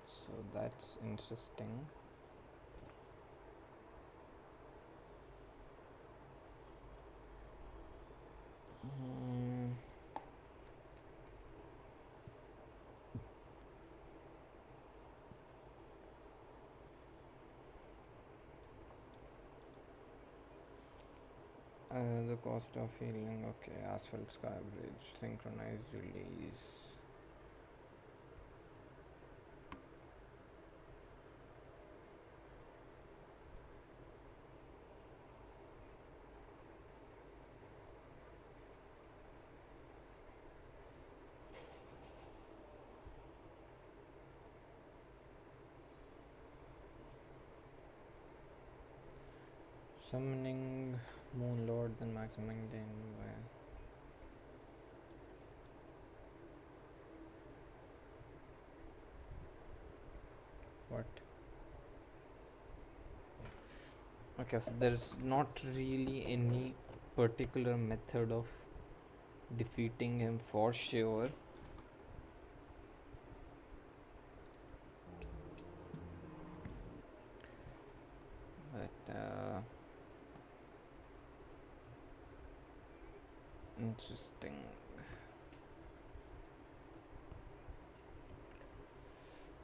So that's interesting. Mm. The cost of healing. Okay, asphalt sky bridge, synchronized release. Summoning Moon Lord, then maximizing the What? Okay, so there's not really any particular method of defeating him for sure. But interesting.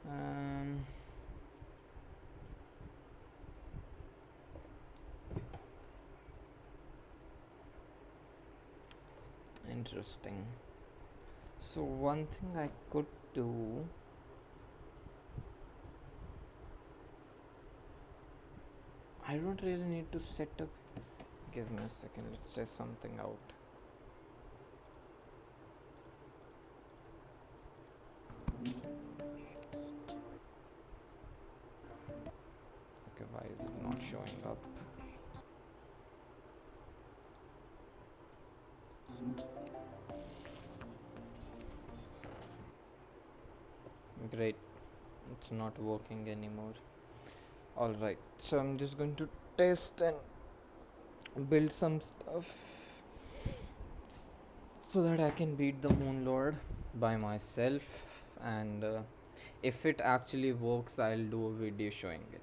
Um, Interesting. So one thing I could do. I don't really need to set up. Give me a second. Let's test something out. Okay, why is it not showing up? Great, it's not working anymore. Alright, so I'm just going to test and build some stuff so that I can beat the Moon Lord by myself, and if it actually works, I'll do a video showing it.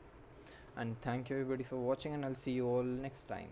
And thank you everybody for watching, and I'll see you all next time.